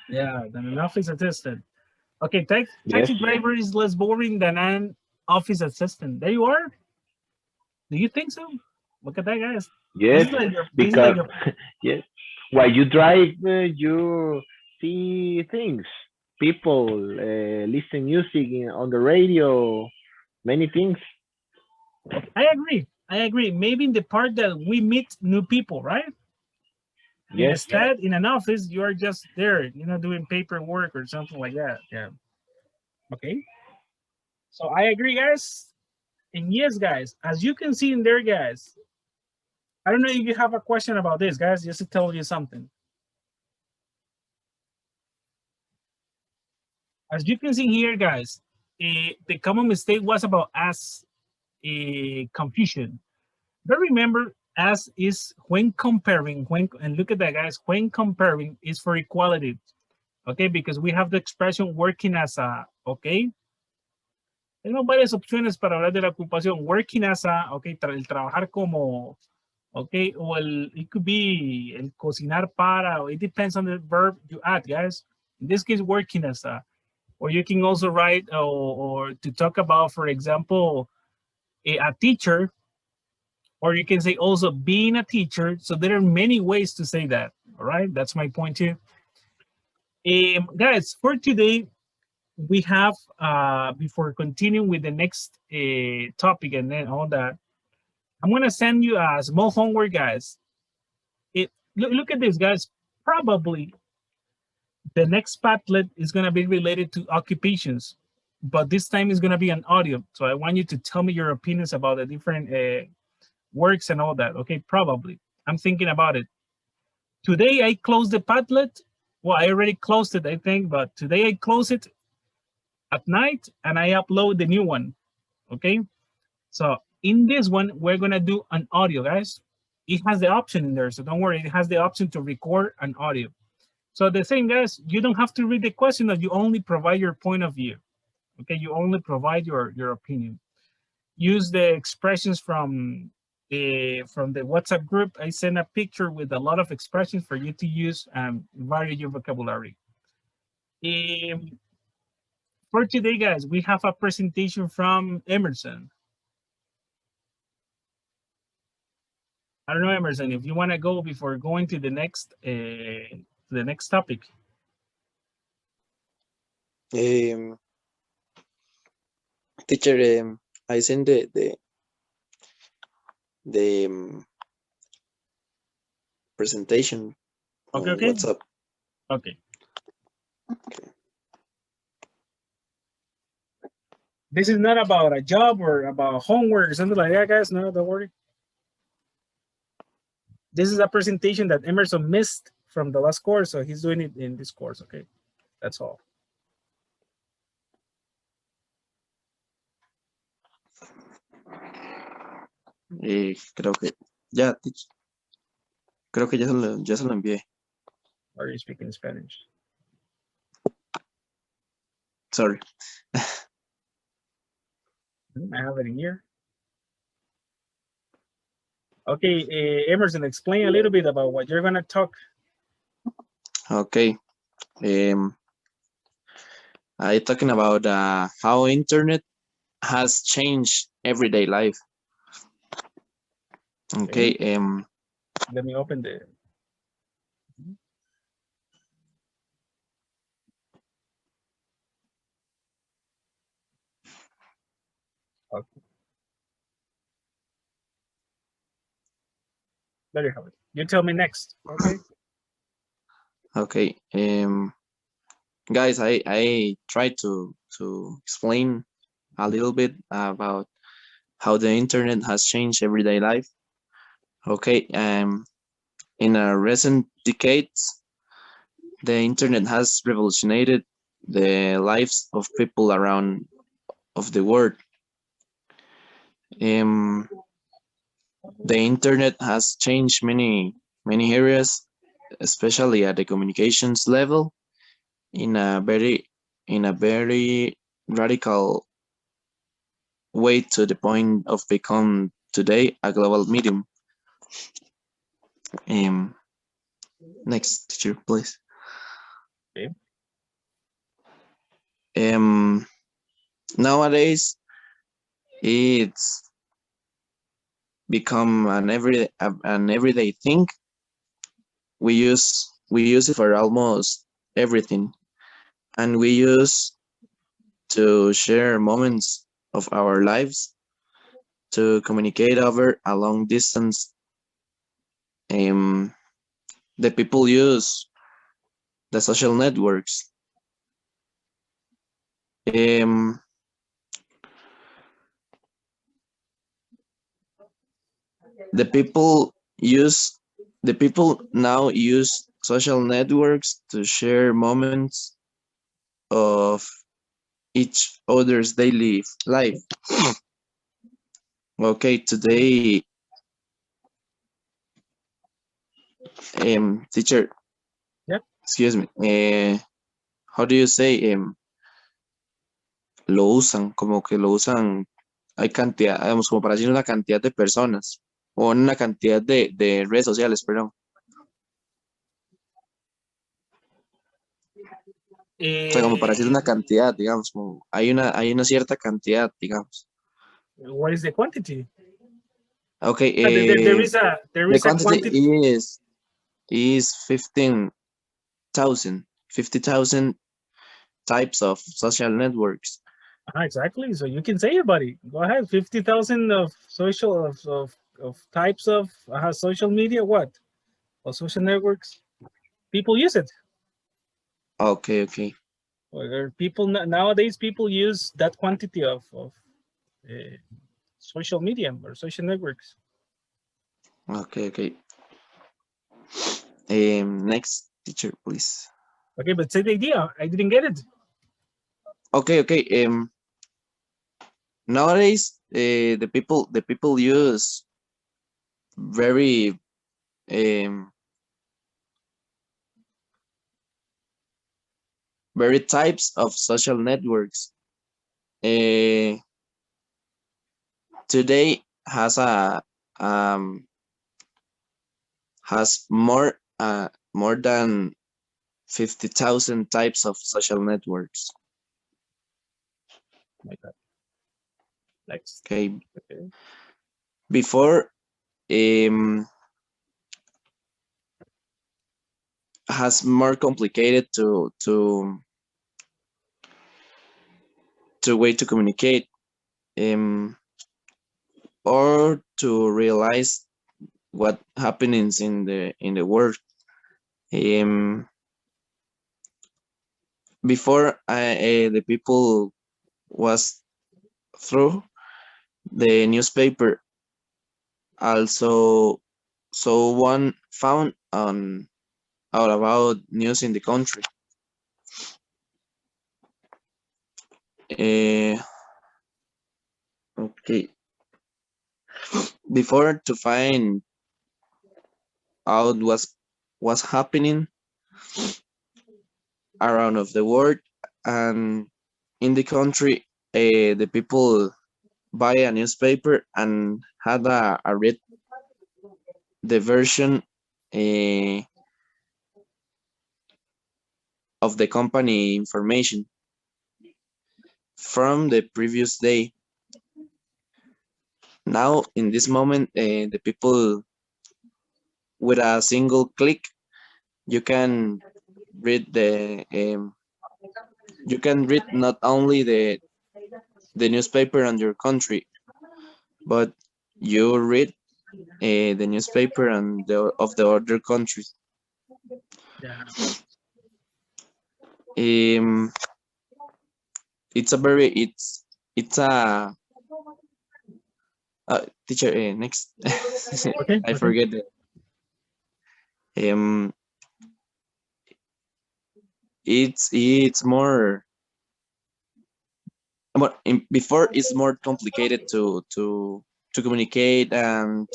Yeah, than an office assistant. Okay, Yes. taxi driver is less boring than an office assistant. There you are. Do you think so? Look at that, guys. Yes, because yes, while you drive, you see things, people, listen music on the radio, many things. I agree. I agree. Maybe in the part that we meet new people, right? Yes. Instead, in an office, you are just there, doing paperwork or something like that. Yeah. Okay. So I agree, guys. And yes, guys, as you can see in there, guys, I don't know if you have a question about this, guys, just to tell you something. As you can see here, guys, the common mistake was about as confusion. But remember, as is when comparing, and look at that, guys, when comparing is for equality, okay? Because we have the expression working as a, okay? Tenemos varias opciones para hablar de la ocupación. Working as a, okay, el trabajar como, okay, o it could be el cocinar para, or it depends on the verb you add, guys. In this case, working as a, or you can also write, or to talk about, for example, a teacher, or you can say also being a teacher. So there are many ways to say that, all right? That's my point here. Guys, for today, we have, before continuing with the next topic and then all that, I'm gonna send you a small homework, guys. Look at this, guys. Probably the next Padlet is gonna be related to occupations, but this time is gonna be an audio. So I want you to tell me your opinions about the different works and all that. Okay, probably. I'm thinking about it. Today I closed the Padlet. Well, I already closed it, I think, but today I close it at night and I upload the new one. Okay, so in this one we're gonna do an audio, guys. It has the option in there, so don't worry. It has the option to record an audio. So the thing, guys, you don't have to read the question, that you only provide your point of view. Okay, you only provide your opinion. Use the expressions from the WhatsApp group. I sent a picture with a lot of expressions for you to use and vary your vocabulary. For today, guys, we have a presentation from Emerson. I don't know, Emerson, if you want to go before going to the next topic. Teacher, I sent the presentation on Okay. WhatsApp. Okay. This is not about a job or about homework or something like that, guys. No, don't worry. This is a presentation that Emerson missed from the last course, so he's doing it in this course, okay? That's all. Creo que ya, creo que ya se lo envié. Are you speaking Spanish? Sorry. I have it in here. Okay, Emerson, explain a little bit about what you're gonna talk. Okay. I talking about how internet has changed everyday life. Okay. Let me open the. Okay. There you have it. You tell me next. Okay. Okay. Guys, I tried to explain a little bit about how the internet has changed everyday life. Okay. In a recent decades, The internet has revolutionized the lives of people around of the world. The internet has changed many areas, especially at the communications level, in a very radical way, to the point of become today a global medium. Next teacher, please. Okay. Nowadays, it's become an everyday thing. We use it for almost everything, and we use to share moments of our lives, to communicate over a long distance. The people use the social networks. The people now use social networks to share moments of each other's daily life. Okay, today, teacher. Yep. Excuse me. How do you say lo usan? Como que lo usan. Hay cantidad, digamos, como para decir una cantidad de personas o una cantidad de redes sociales, perdón. O sea, como para decir una cantidad, digamos, como hay una cierta cantidad, digamos. What is the quantity? Okay, There is a the quantity. quantity is 50,000 types of social networks. Exactly. So you can say it, buddy. Go ahead. 50,000 of social of types of social media. What? Or social networks. People use it. Okay. Or people nowadays people use that quantity of social media or social networks. Okay. Next teacher, please. Okay, but say the idea. I didn't get it. Okay. Nowadays, the people use very very types of social networks. Today has more than 50,000 types of social networks. Oh my God. Next. Okay. Okay. Before, has more complicated to way to communicate, or to realize what happenings in the world. Before, the people was through the newspaper. Also, so one found out about news in the country. Okay. Before, to find out what's happening around of the world and in the country, the people buy a newspaper and had a read the version of the company information from the previous day. Now, in this moment, the people, with a single click, you can read not only the newspaper on your country, but you read the newspaper and of the other countries. Yeah. It's a teacher. Next. Okay. I forget it. it's more, but before it's more complicated to communicate and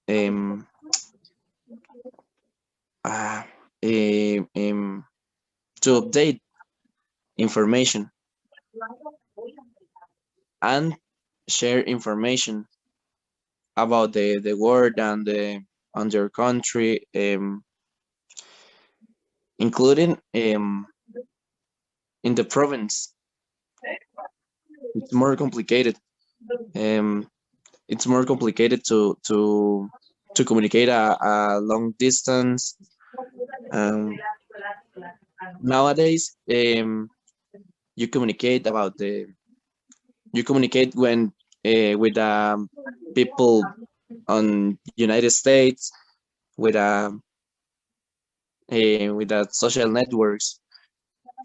um uh, to update information and share information about the world and their country, including in the province. It's more complicated. Um, it's more complicated to communicate a long distance. Nowadays, you communicate when with people on United States, with social networks,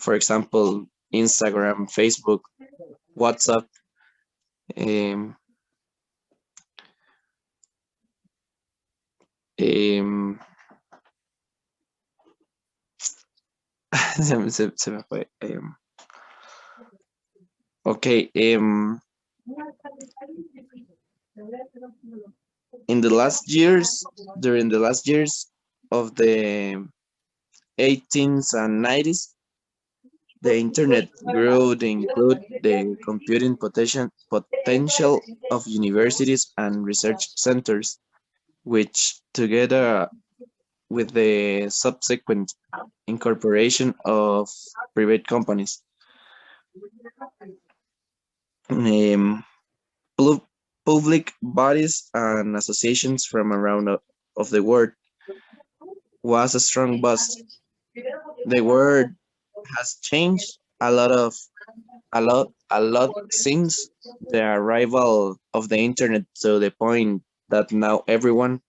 for example, Instagram, Facebook, WhatsApp. Um, um, se me fue. Okay. In the last years, during the last years of the 18th and 90s, the internet grew to include the computing potential of universities and research centers, which together with the subsequent incorporation of private companies, um, public bodies and associations from around of the world, was a strong boost. The world has changed a lot since the arrival of the internet, to the point that now everyone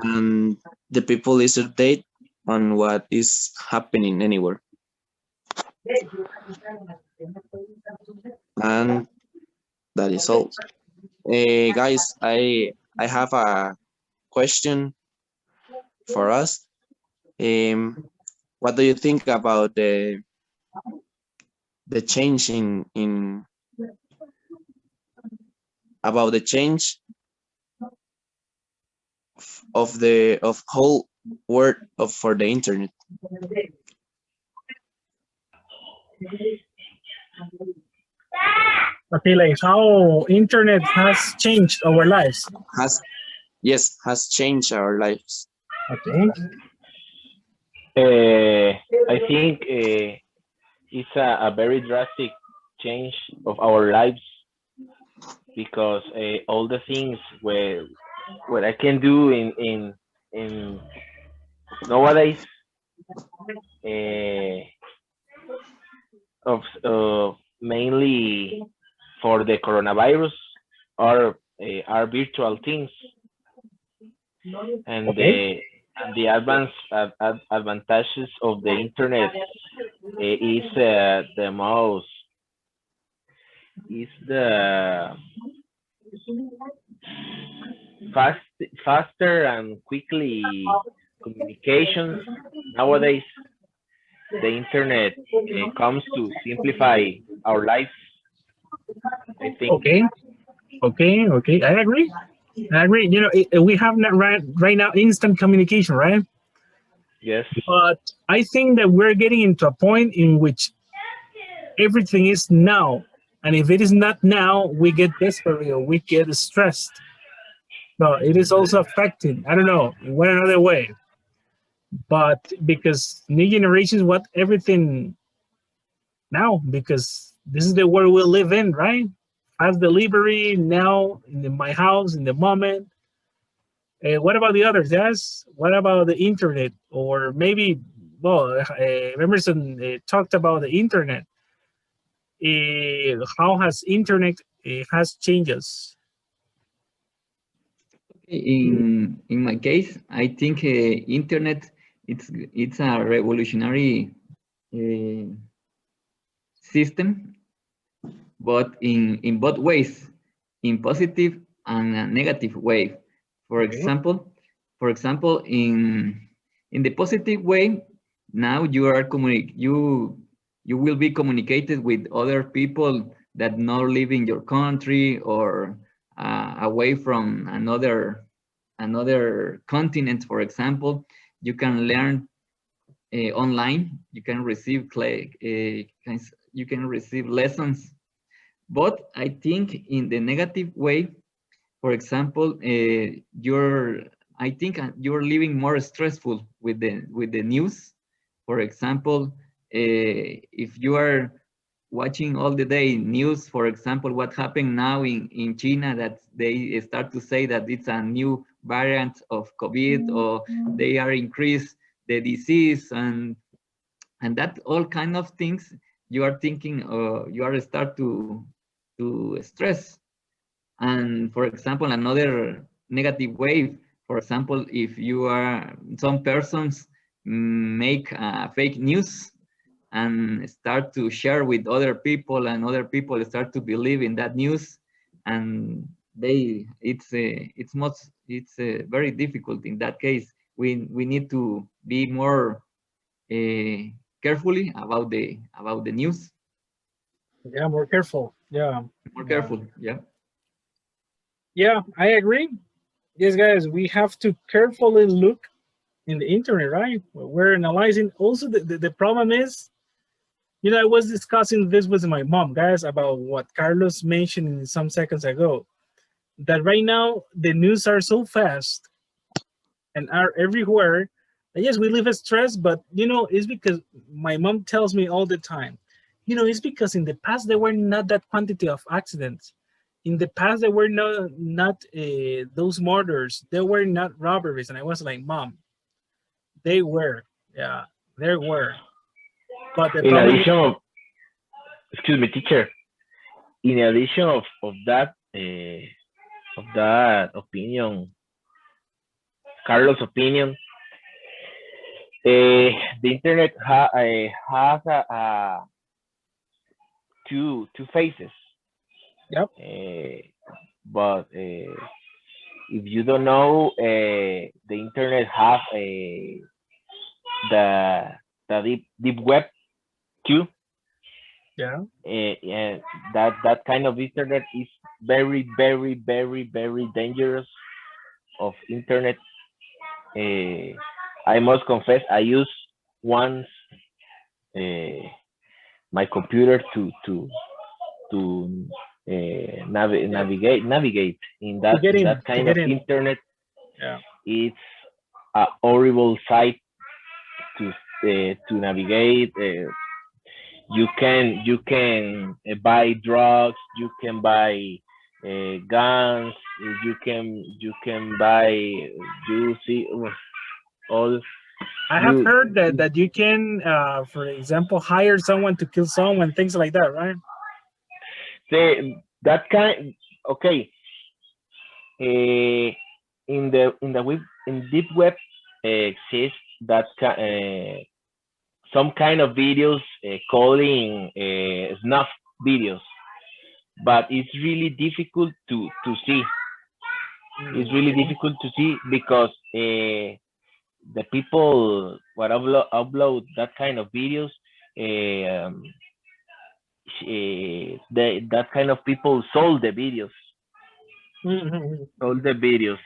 and the people is updated on what is happening anywhere. And that is all. Guys, I have a question for us. What do you think about the change in about the change of the whole world of for the internet? Okay, like how internet has changed our lives. Has changed our lives. Okay. I think it's a very drastic change of our lives, because all the things where I can do in nowadays, of mainly for the coronavirus, are virtual things, and Okay. the advantages of the internet is the most is the faster and quickly communications. Nowadays, the internet comes to simplify our lives, I think. Okay. I agree. You know, we have right now instant communication, right? Yes. But I think that we're getting into a point in which everything is now, and if it is not now, we get desperate or we get stressed. So it is also affecting. I don't know in one another way, but because new generations want everything now, because this is the world we live in, right? Fast delivery now in my house in the moment. What about the others? Yes. What about the internet? Or maybe, well, Emerson talked about the internet. How has internet has changes? In my case, I think internet it's a revolutionary system, but in both ways, in positive and a negative way. For Okay. example, for example, in the positive way, now you are you will be communicated with other people that not live in your country or away from another continent. For example, you can learn online. You can receive you can receive lessons. But I think in the negative way, for example, I think you're living more stressful with the news. For example, if you are watching all the day news, for example, what happened now in China, that they start to say that it's a new variant of COVID, or they are increased the disease, and that all kind of things you are thinking, you are start to stress. And for example, another negative way, for example, if you are, some persons make fake news and start to share with other people, and other people start to believe in that news, and it's very difficult. In that case, we need to be more carefully about the news. Yeah, more careful. Yeah. More careful. Yeah. Yeah, I agree. Yes, guys, we have to carefully look in the internet, right? We're analyzing. Also, the problem is, I was discussing this with my mom, guys, about what Carlos mentioned some seconds ago, that right now the news are so fast and are everywhere. And yes, we live in stress, but it's because my mom tells me all the time, it's because in the past there were not that quantity of accidents. In the past there were not those murders. There were not robberies. And I was like, Mom, they were. Yeah, there were. But the In problem addition of, excuse me, teacher, in addition of that opinion, Carlos' opinion, the internet has two faces. Yep. But if you don't know, the internet has the deep web too. Yeah. And that kind of internet is very, very, very, very dangerous of internet. I must confess, I use once my computer to navigate in that kind of internet. Yeah. It's a horrible site to navigate. You can buy drugs, you can buy guns, you can buy, you see all. I have heard that you can, for example, hire someone to kill someone, things like that, right? That kind, okay. In the web, in deep web, exists that some kind of videos calling snuff videos, but it's really difficult to see. It's really difficult to see because the people what upload that kind of videos, that kind of people sold the videos. Sold the videos.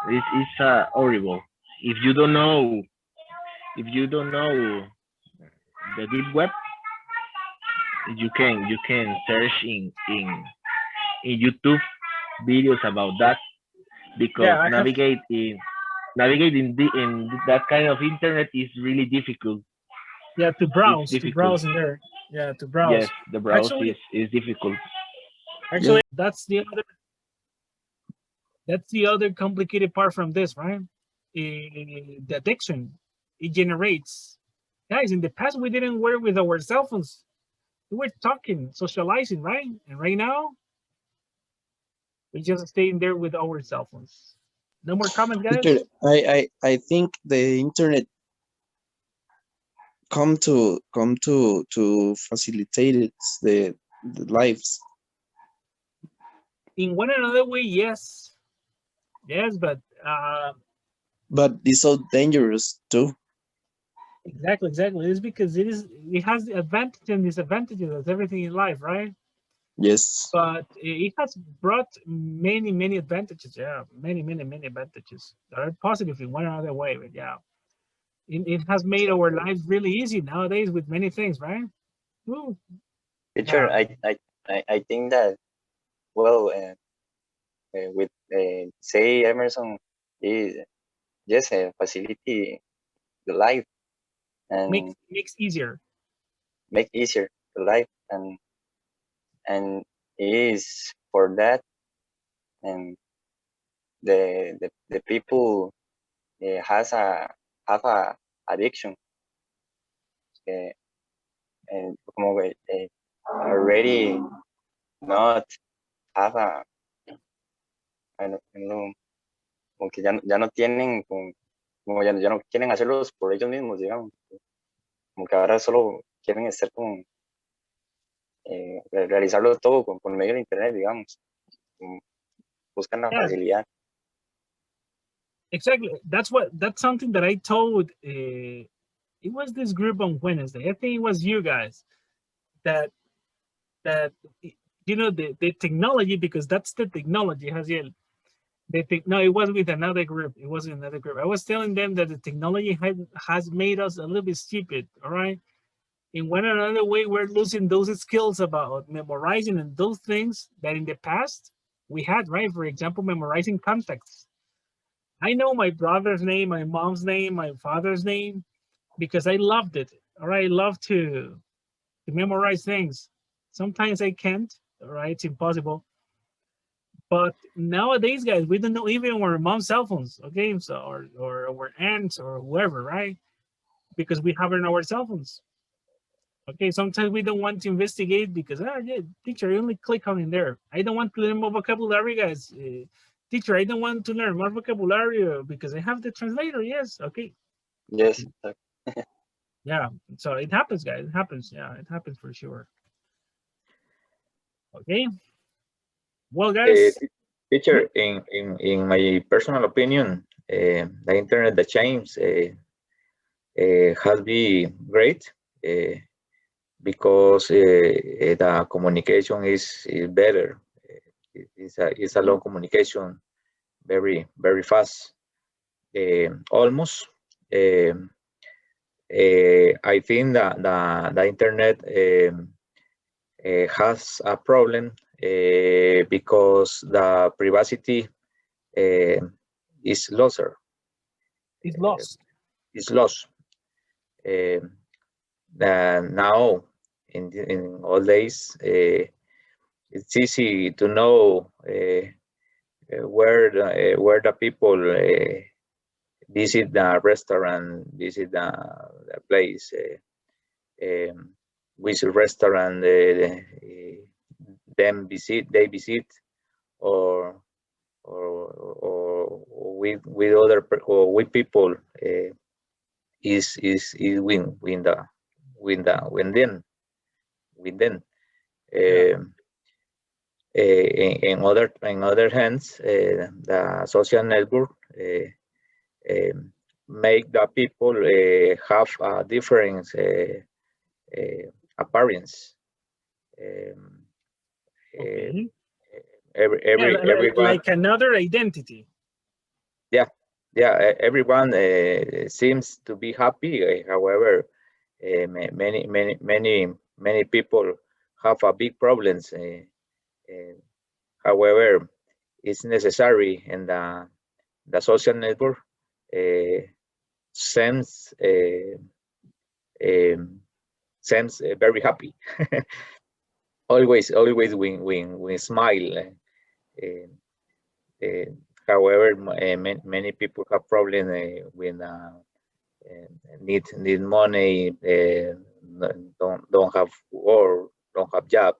It's horrible. If you don't know the deep web, you can search in YouTube videos about that, because navigate in that kind of internet is really difficult. Yeah, to browse in there. Yeah, to browse. Yes, the browse is difficult. Actually, that's the other complicated part from this, right? The addiction it generates. Guys, in the past we didn't work with our cell phones. We were talking, socializing, right? And right now, we just stay in there with our cell phones. No more comments, guys. I think the internet come to facilitate the lives. In one another way, yes. Yes, but it's so dangerous too. exactly. It's because it has the advantage and disadvantages as everything in life, right? Yes. But it has brought many advantages. Yeah, many advantages that are positive in one or other way. But yeah, it has made our lives really easy nowadays with many things, right? Woo. Teacher, Yeah, I think that, well, with say Emerson is just a facility the life and makes easier. make easier the life and is for that and the people has a have a addiction uh, and como que, already not have a I don't know, como que ya no tienen como ya no quieren hacerlos por ellos mismos, digamos, como que ahora solo quieren estar con realizarlo todo con medio de internet, digamos, como buscan la Yeah, facilidad. exactly. That's something that I told. It was this group on Wednesday. I think it was you guys that that the technology, because that's the technology, Haziel. No, it was with another group. It was another group. I was telling them that the technology has made us a little bit stupid. All right. In one or another way, we're losing those skills about memorizing and those things that in the past we had, right? For example, memorizing contacts. I know my brother's name, my mom's name, my father's name, because I loved it. All right. I love to memorize things. Sometimes I can't. All right. It's impossible. But nowadays, guys, we don't know even our mom's cell phones, okay? So or our aunts or whoever, right? Because we have it on our cell phones. Okay, sometimes we don't want to investigate because yeah, teacher, you only click on in there. I don't want to learn more vocabulary, guys. Teacher, I don't want to learn more vocabulary because I have the translator. Yes, okay, Yes. yeah. So it happens, guys. It happens. Yeah, it happens for sure. Okay. Well, guys. Teacher, in my personal opinion, the internet, the change has been great because the communication is better. It's a long communication, very fast. Almost. I think that the internet has a problem because the privacy is lost. It's lost. Is lost. Now, in all days, it's easy to know where the people visit the restaurant, visit the place, which restaurant they visit, or with other or with people is win them with them. Yeah. In other hands, the social network make the people have a different appearance. Okay. Everyone, Like another identity. yeah, everyone seems to be happy. However, many people have a big problems. However, it's necessary, and the social network seems seems very happy. always we smile. Uh, uh, However, many people have problem with need money, don't have or don't have job,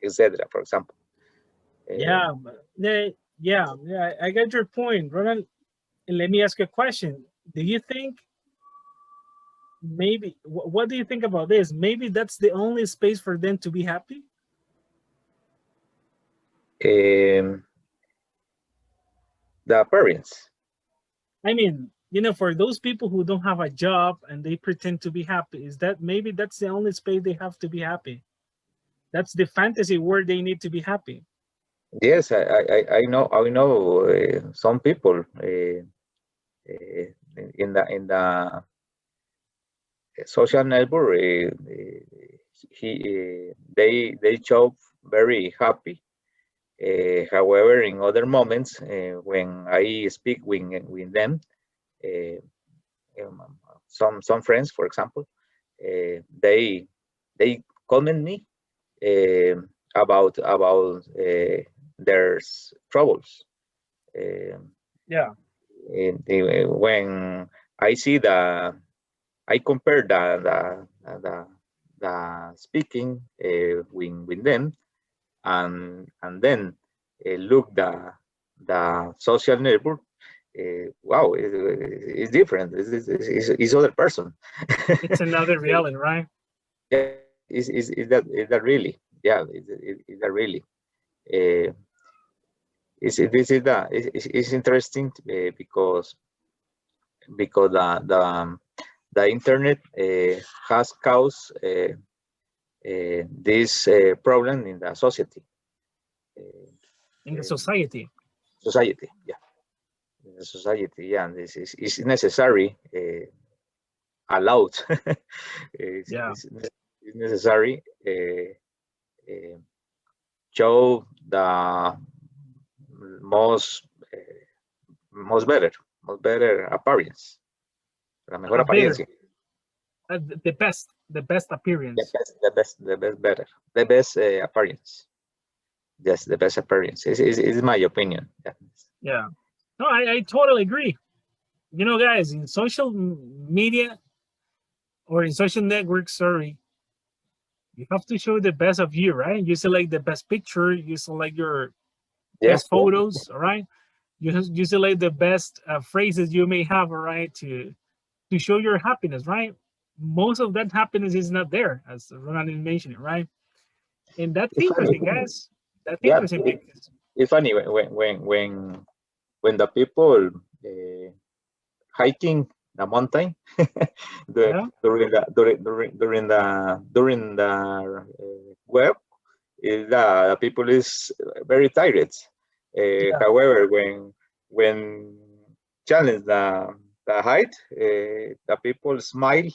etc. For example. Yeah, yeah. I get your point, Ronald. Let me ask you a question. Do you think maybe what do you think about this? Maybe that's the only space for them to be happy. Um, the appearance. I mean, you know, for those people who don't have a job and they pretend to be happy, is that maybe that's the only space they have to be happy? That's the fantasy where they need to be happy. Yes, I know some people in the social network, they show very happy. However, in other moments, when I speak with them, uh, some friends, for example, they comment me uh, about their troubles. Yeah. When I see I compare the speaking with them, and then look the social network. Wow, it's different. It's other person. It's another reality, right? Yeah, is that really? Yeah, is that really? Uh, this is it's interesting because the internet has caused this problem in the society. In the society. Society, yeah, in the society, yeah, and this is necessary, allowed. Yeah. It's necessary. Show the most most better, most better appearance, la mejor apariencia. The best appearance. The best better, the best appearance. Yes, the best appearance. Is my opinion. Yeah. Yeah. No, I totally agree. You know, guys, in social media or in social networks, sorry, you have to show the best of you, right? You select the best picture, you select your Yeah. best photos, all right? You select the best phrases you may have, all right, to show your happiness, right? Most of that happiness is not there, as Ronald mentioned, right? And that's It's funny. interesting, guys. That's Yeah, interesting because it's funny when the people hiking the mountain yeah, during the web, the people is very tired. yeah, However, when challenge the height, the people smile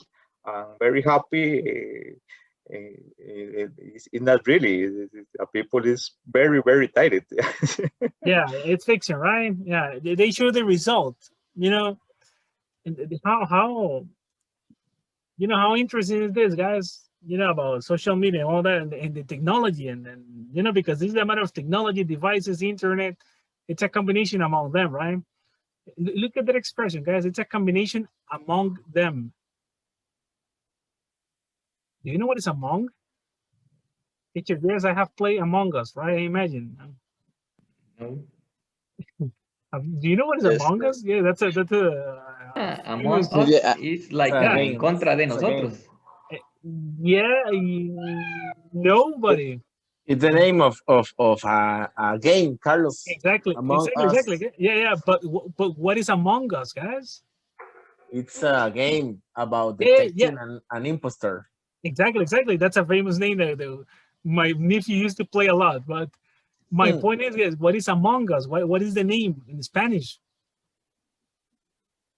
and very happy. It's not really. The people is very tired. yeah, it's fiction, right? Yeah, they show the result, you know, and how you know how interesting is this, guys? You know about social media and all that, and the technology, and you know because this is a matter of technology, devices, internet. It's a combination among them, right? Look at that expression, guys. It's a combination among them. Do you know what is among? Teacher, yes, I have played Among Us, right? I imagine. Do you know what is Yes. Among Us? Yeah, that's a Among famous. Us Yeah, is like Yeah. en contra de It's a game. nosotros. Yeah, nobody. It's the name of a game, Carlos. Exactly, Among Us. exactly. Yeah. But what is Among Us, guys? It's a game about Yeah, detecting an imposter. exactly. That's a famous name that my nephew used to play a lot. But my point is, guys, what is Among Us? What is the name in Spanish?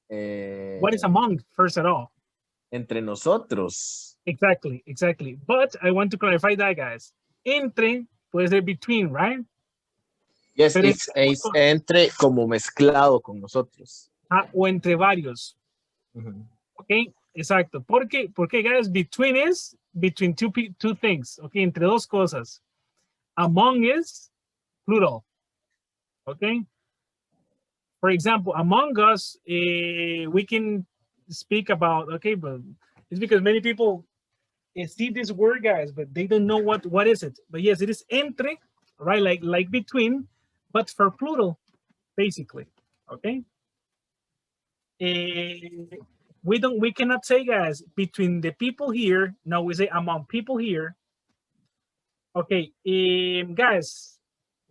What is among, first of all? Entre nosotros. Exactly. But I want to clarify that, guys. Entre puede ser between, right? Yes, Pero it's entre como mezclado con nosotros. o entre varios. Ok, exacto. ¿Por qué? Porque, guys, between is between two things. Ok, entre dos cosas. Among is plural. Ok. For example, among us, we can speak about, okay, but it's because many people see this word, guys, but they don't know what is it. But yes, it is entre, right? Like between, but for plural, basically. Okay. We cannot say, guys, between the people here. No, we say among people here. Okay, guys,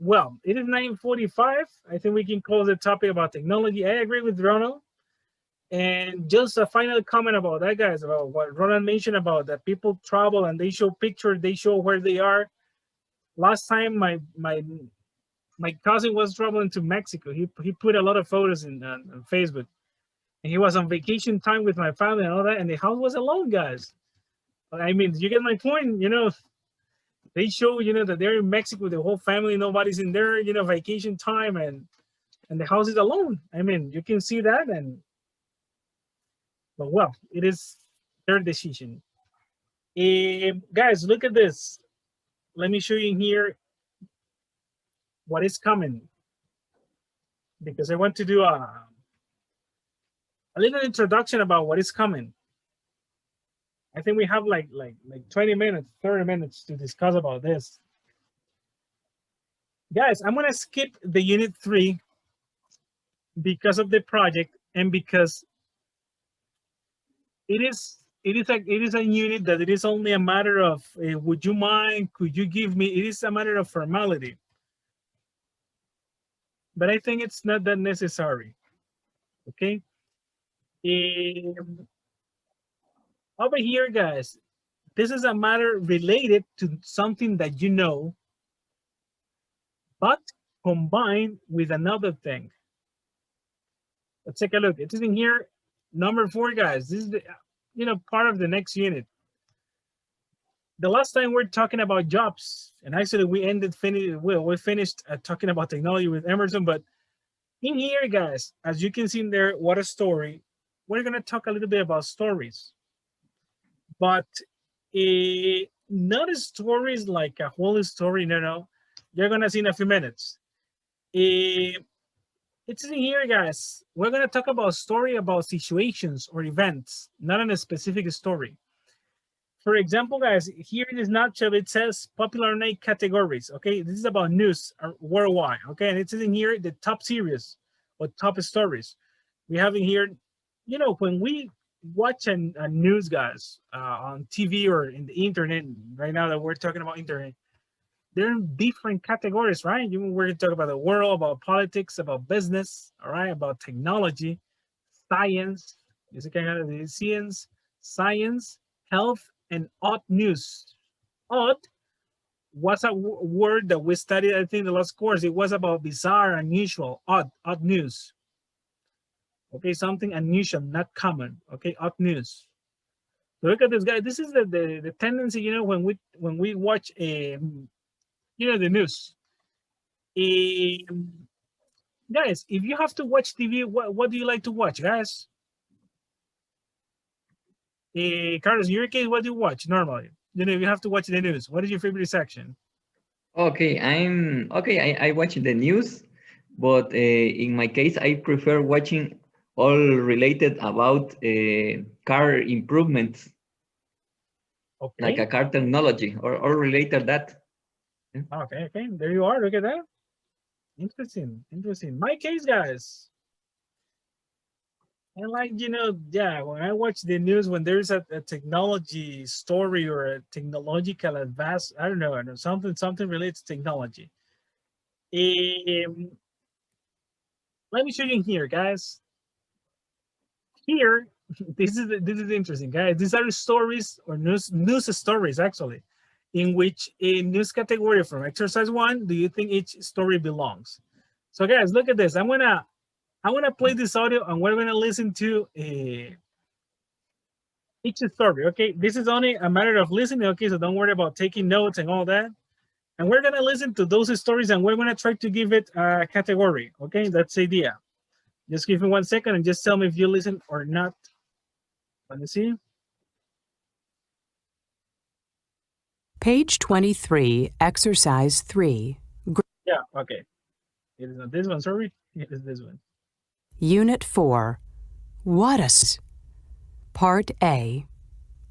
well, it is 9:45. I think we can close the topic about technology. I agree with Ronald. And just a final comment about that, guys, about what Ronald mentioned about that people travel and they show pictures, they show where they are. Last time my cousin was traveling to Mexico. He put a lot of photos in on Facebook. And he was on vacation time with my family and all that, and the house was alone, guys. I mean, you get my point, you know. They show, you know, that they're in Mexico, the whole family, nobody's in there, you know, vacation time, and the house is alone. I mean, you can see that, but well, it is their decision. Guys, look at this. Let me show you here what is coming, because I want to do a little introduction about what is coming. I think we have like 20 minutes, 30 minutes to discuss about this. Guys, I'm gonna skip the unit 3 because of the project and because it is a unit that it is only a matter of would you mind, could you give me, it is a matter of formality. But I think it's not that necessary. Okay. Over here, guys, this is a matter related to something that you know, but combined with another thing. Let's take a look. It is in here, number 4, guys. This is the, you know, part of the next unit. The last time we're talking about jobs, and actually we finished talking about technology with Emerson, but in here, guys, as you can see in there, what a story. We're gonna talk a little bit about stories, but not stories like a whole story. No, you're gonna see in a few minutes. It's in here, guys. We're gonna talk about story about situations or events, not in a specific story. For example, guys, here in this nutshell, it says popular night categories. Okay, this is about news worldwide. Okay, and it's in here the top series or top stories. We have in here, you know, when we watch a news, guys, on TV or in the internet. Right now that we're talking about internet, they're in different categories, right? We're going to talk about the world, about politics, about business, all right, about technology, science, science, health, and odd news. Odd was a word that we studied, I think, the last course. It was about bizarre, unusual, odd news. Okay, something unusual, not common. Okay, odd news. So look at this, guy. This is the tendency, you know, when we watch you know, the news. Guys, if you have to watch TV, what do you like to watch, guys? Carlos, in your case, what do you watch normally? You know, if you have to watch the news, what is your favorite section? Okay, I watch the news, but in my case, I prefer watching all related about car improvements, Okay. like a car technology or all related that. Okay, there you are. Look at that. Interesting. My case, guys. And like, you know, yeah, when I watch the news, when there's a technology story or a technological advance, I don't know, something related to technology. Let me show you here, guys. Here, this is interesting, guys. These are stories or news stories, actually, in which a news category from exercise 1, do you think each story belongs? So guys, look at this. I'm gonna play this audio and we're gonna listen to each story. Okay, this is only a matter of listening. Okay, so don't worry about taking notes and all that. And we're gonna listen to those stories and we're gonna try to give it a category. Okay, that's the idea. Just give me 1 second and just tell me if you listen or not. Let me see. Page 23, exercise 3. Yeah, okay. It is not this one, sorry. It is this one. Unit 4. What a s. Part A.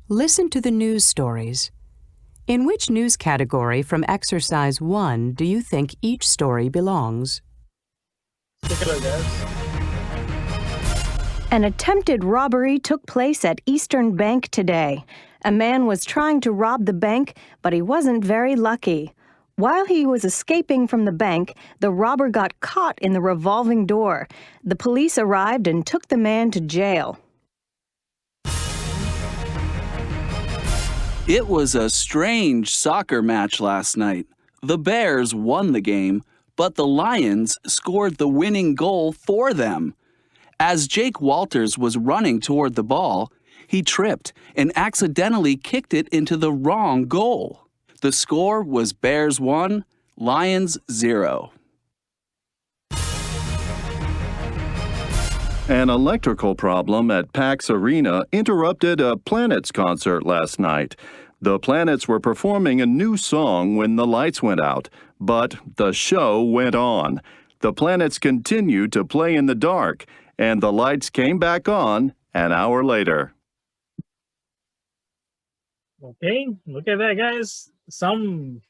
Listen to the news stories. In which news category from exercise 1 do you think each story belongs? Take a look, guys. An attempted robbery took place at Eastern Bank today. A man was trying to rob the bank, but he wasn't very lucky. While he was escaping from the bank, the robber got caught in the revolving door. The police arrived and took the man to jail. It was a strange soccer match last night. The Bears won the game, but the Lions scored the winning goal for them. As Jake Walters was running toward the ball, he tripped and accidentally kicked it into the wrong goal. The score was Bears 1, Lions 0. An electrical problem at Pax Arena interrupted a Planets concert last night. The Planets were performing a new song when the lights went out, but the show went on. The Planets continued to play in the dark, and the lights came back on an hour later. Okay, look at that, guys. Do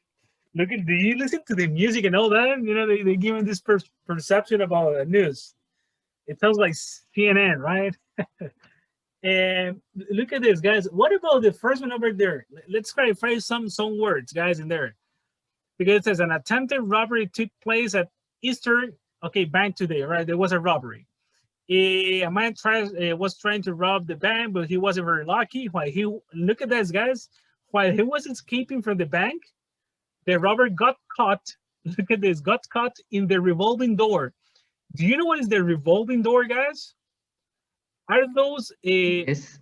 you listen to the music and all that? You know, they give this perception about news. It sounds like CNN, right? And look at this, guys. What about the first one over there? Let's clarify some words, guys, in there. Because it says an attempted robbery took place at Eastern, bank today, right? There was a robbery. A man was trying to rob the bank, but he wasn't very lucky. Look at this, guys. While he was escaping from the bank, the robber got caught. Look at this, got caught in the revolving door. Do you know what is the revolving door, guys? Are those Yes.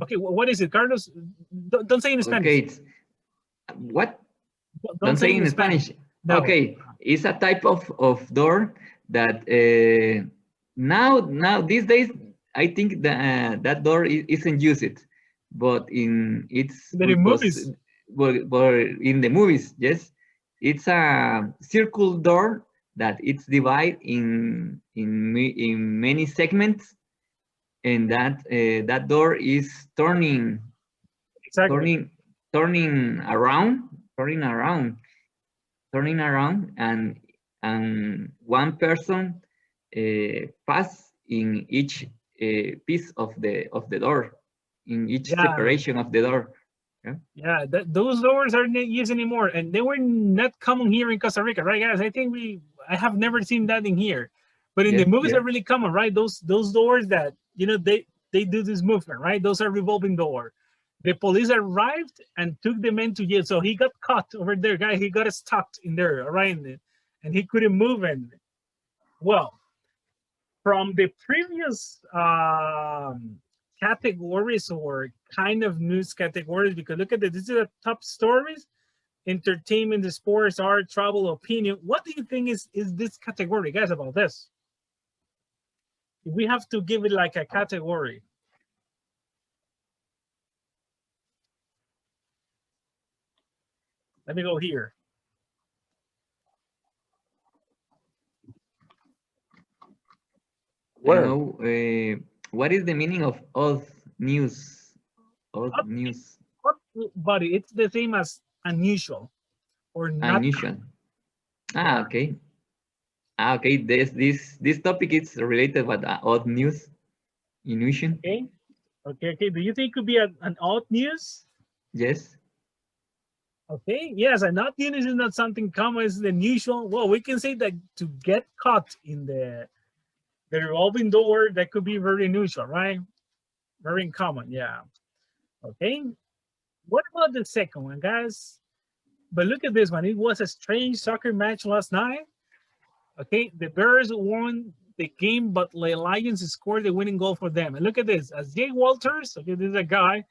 Okay, what is it, Carlos? Don't say in Spanish. Okay, what? Don't say in Spanish. No. Okay, it's a type of door that now these days I think that door isn't used, but the movies. But in the movies, yes, it's a circle door that it's divided in many segments, and that door is turning around, and one person pass in each piece of the door, in each separation of the door. Yeah, those doors are not used anymore, and they were not common here in Costa Rica, right, guys? I have never seen that in here, but in the movies are really common, right? Those doors that they do this movement, right? Those are revolving door. The police arrived and took the man to jail, so he got caught over there, guys. He got stuck in there, right, and he couldn't move. And well, from the previous categories or kind of news categories, because look at this is the top stories: entertainment, the sports, art, travel, opinion. What do you think is this category, guys, about this? If we have to give it like a category. Let me go here. Well, what is the meaning of odd news? Odd news. Buddy, it's the same as unusual or not unusual. Okay. Okay. This topic is related with odd news. Unusual. Okay. Do you think it could be an odd news? Yes. Okay. Yes, an odd news is not something common. It's unusual. Well, we can say that to get caught in the revolving door, that could be very unusual, right? Very uncommon, yeah. Okay. What about the second one, guys? But look at this one. It was a strange soccer match last night. Okay, the Bears won the game, but the Lions scored the winning goal for them. And look at this. As Jake Walters, okay, this is a guy,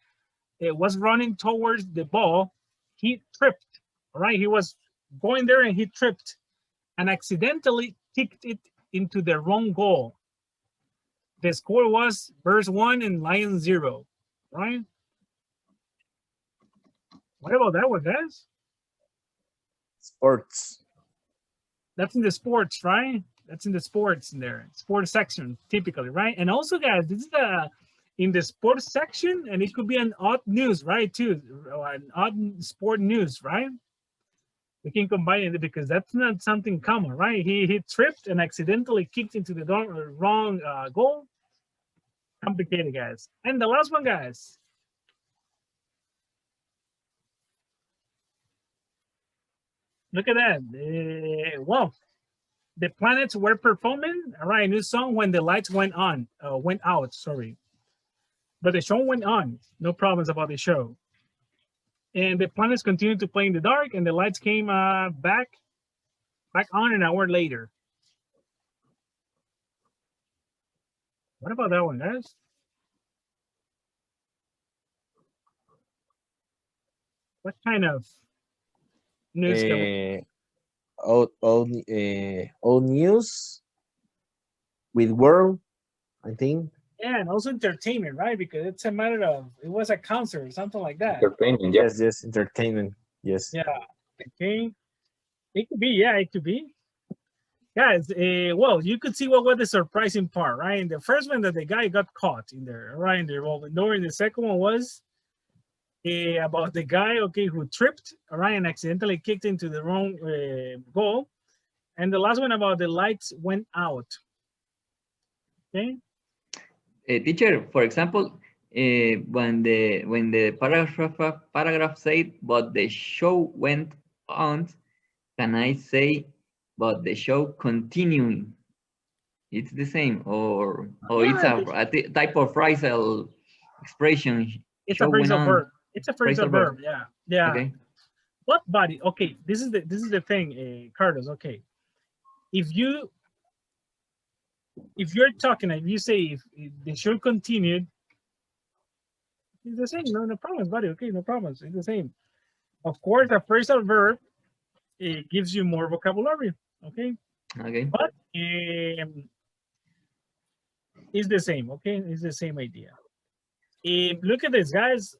was running towards the ball. He tripped, all right? He was going there and he tripped and accidentally kicked it into the wrong goal. The score was Bears 1 and Lions 0, right? What about that one, guys? Sports. That's in the sports, right? That's in the sports in there. Sports section, typically, right? And also, guys, this is in the sports section, and it could be an odd news, right, too? An odd sport news, right? We can combine it because that's not something common, right? He tripped and accidentally kicked into the wrong goal. Complicated, guys. And the last one, guys. Look at that. Well, the planets were performing, all right, a new song when the lights went out, sorry. But the show went on, no problems about the show. And the planets continued to play in the dark, and the lights came back on an hour later. What about that one, guys? What kind of news? Old news with world, I think. Yeah, and also entertainment, right? Because it's a matter of, it was a concert or something like that. Entertainment, yeah. Yes, entertainment. Yes. Yeah, okay. It could be, yeah, it could be. Guys, well, you could see what was the surprising part, right? In the first one that the guy got caught in there, right? In the revolving door. And the second one was about the guy, okay, who tripped, all right, and accidentally kicked into the wrong goal. And the last one about the lights went out. Okay. Teacher, for example, when the paragraph said, but the show went on, can I say, but the show continuing? It's the same, or it's a type of phrasal expression. It's a phrasal verb. It's a phrasal verb. Yeah, yeah. Okay. What body? Okay, this is the thing, Carlos. Okay, if you're talking and you say if the show continued, it's the same. No problems, buddy. Okay, no problems. It's the same. Of course, a phrasal verb it gives you more vocabulary. Okay. Okay. But it's the same. Okay, it's the same idea. Look at this, guys.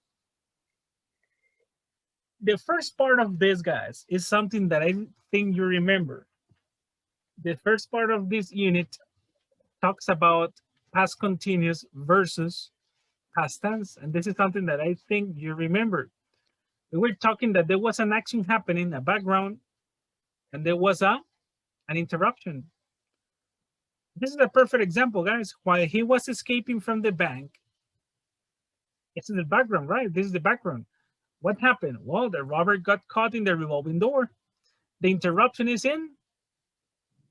The first part of this, guys, is something that I think you remember. The first part of this unit talks about past continuous versus past tense. And this is something that I think you remember. We were talking that there was an action happening, a background, and there was an interruption. This is a perfect example, guys. While he was escaping from the bank, it's in the background, right? This is the background. What happened? Well, the robber got caught in the revolving door. The interruption is in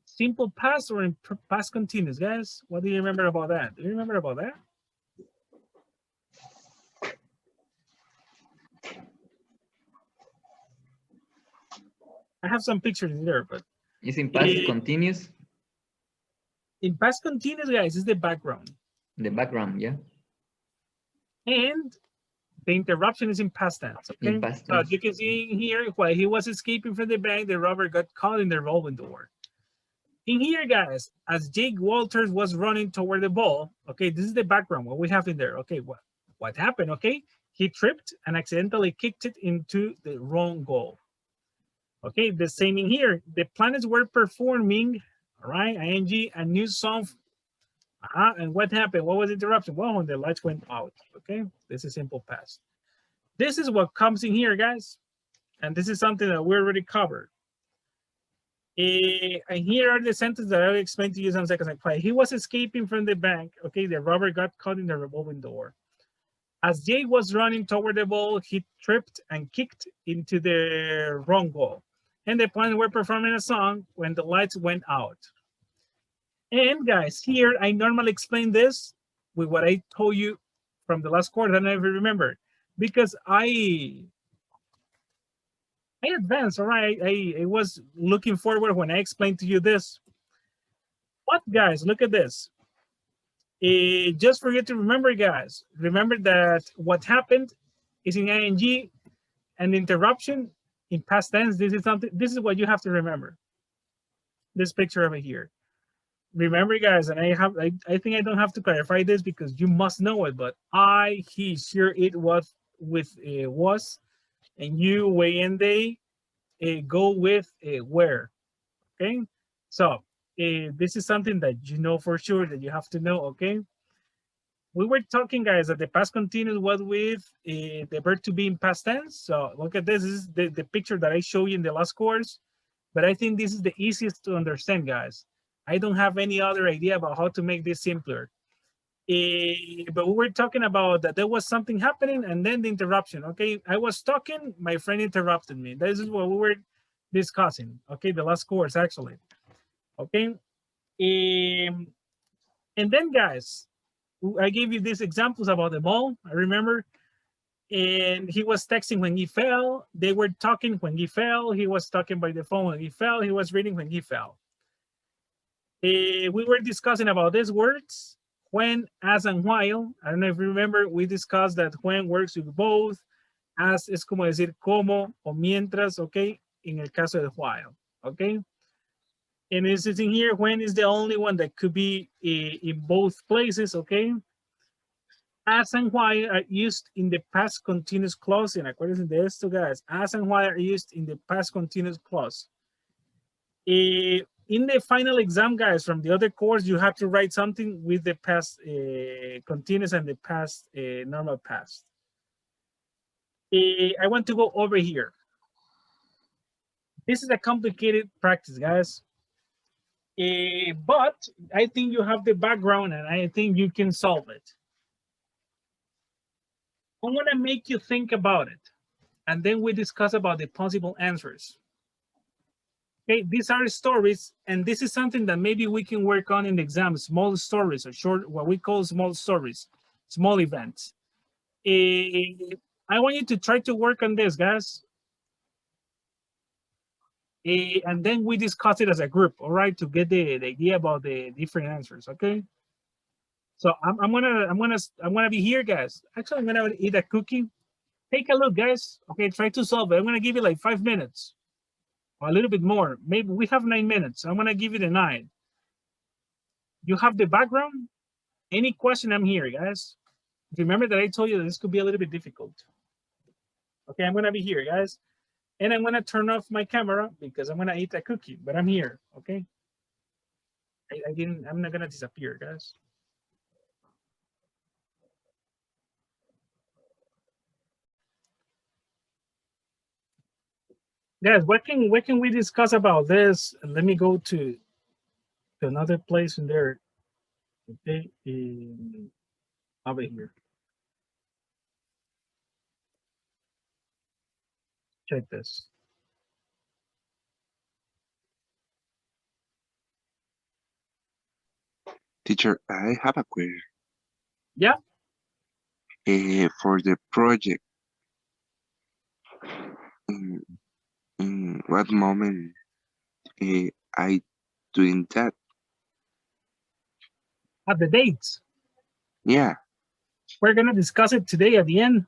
simple past or in past continuous, guys. What do you remember about that? Do you remember about that? I have some pictures in there, but it's in past continuous. In past continuous, guys, is the background. The background, yeah. And the interruption is in past tense. Okay. In past tense. So you can see here, while he was escaping from the bank, the robber got caught in the revolving door. In here, guys, as Jake Walters was running toward the ball, okay, this is the background, what we have in there. Okay, what happened? Okay, he tripped and accidentally kicked it into the wrong goal. Okay, the same in here. The planets were performing, all right, ing, a new song. And what happened? What was the interruption? Well, when the lights went out. Okay, this is simple past. This is what comes in here, guys. And this is something that we already covered. And here are the sentences that I'll explain to you in some seconds. Like, he was escaping from the bank. Okay, the robber got caught in the revolving door. As Jake was running toward the ball, he tripped and kicked into the wrong goal. And the planets were performing a song when the lights went out. And guys, here I normally explain this with what I told you from the last quarter. I don't even remember because I advanced, all right. I was looking forward when I explained to you this. But guys, look at this. Just for you to remember, guys, remember that what happened is in ing and interruption in past tense. This is what you have to remember. This picture over here. Remember, guys, and I think I don't have to clarify this because you must know it, but I, he, sure, it, was with was, and you, we, and they go with where. Okay, so this is something that you know for sure that you have to know. Okay, we were talking, guys, that the past continuous was with the verb to be in past tense. So look at this. This is the picture that I showed you in the last course, but I think this is the easiest to understand, guys. I don't have any other idea about how to make this simpler. But we were talking about that there was something happening and then the interruption. Okay, I was talking, my friend interrupted me. This is what we were discussing. Okay, the last course actually. Okay, and then guys, I gave you these examples about the ball. I remember, and he was texting when he fell. They were talking when he fell. He was talking by the phone when he fell. He was reading when he fell. We were discussing about these words, when, as, and while. I don't know if you remember, we discussed that when works with both, as es como decir como o mientras, okay, en el caso de while, okay? And this is in here, when is the only one that could be in both places, okay? As and while are used in the past continuous clause. And acuérdense de esto, guys. As and while are used in the past continuous clause. In the final exam, guys, from the other course, you have to write something with the past continuous and the past normal past. I want to go over here. This is a complicated practice, guys. But I think you have the background and I think you can solve it. I'm gonna make you think about it. And then we discuss about the possible answers. Okay, these are stories, and this is something that maybe we can work on in the exam, small stories or short, what we call small stories, small events. I want you to try to work on this, guys. And then we discuss it as a group, all right, to get the idea about the different answers, okay? So I'm gonna be here, guys. Actually, I'm gonna eat a cookie. Take a look, guys. Okay, try to solve it. I'm gonna give you like 5 minutes. Or a little bit more. Maybe we have 9 minutes. I'm gonna give you the 9. You have the background? Any question, I'm here, guys. Remember that I told you that this could be a little bit difficult. Okay, I'm gonna be here, guys. And I'm gonna turn off my camera because I'm gonna eat a cookie, but I'm here, okay? I'm not gonna disappear, guys. Guys, what can we discuss about this? Let me go to another place in there. Okay, over here. Check this. Teacher, I have a query. Yeah. For the project, in what moment I doing that? At the dates. Yeah. We're gonna discuss it today at the end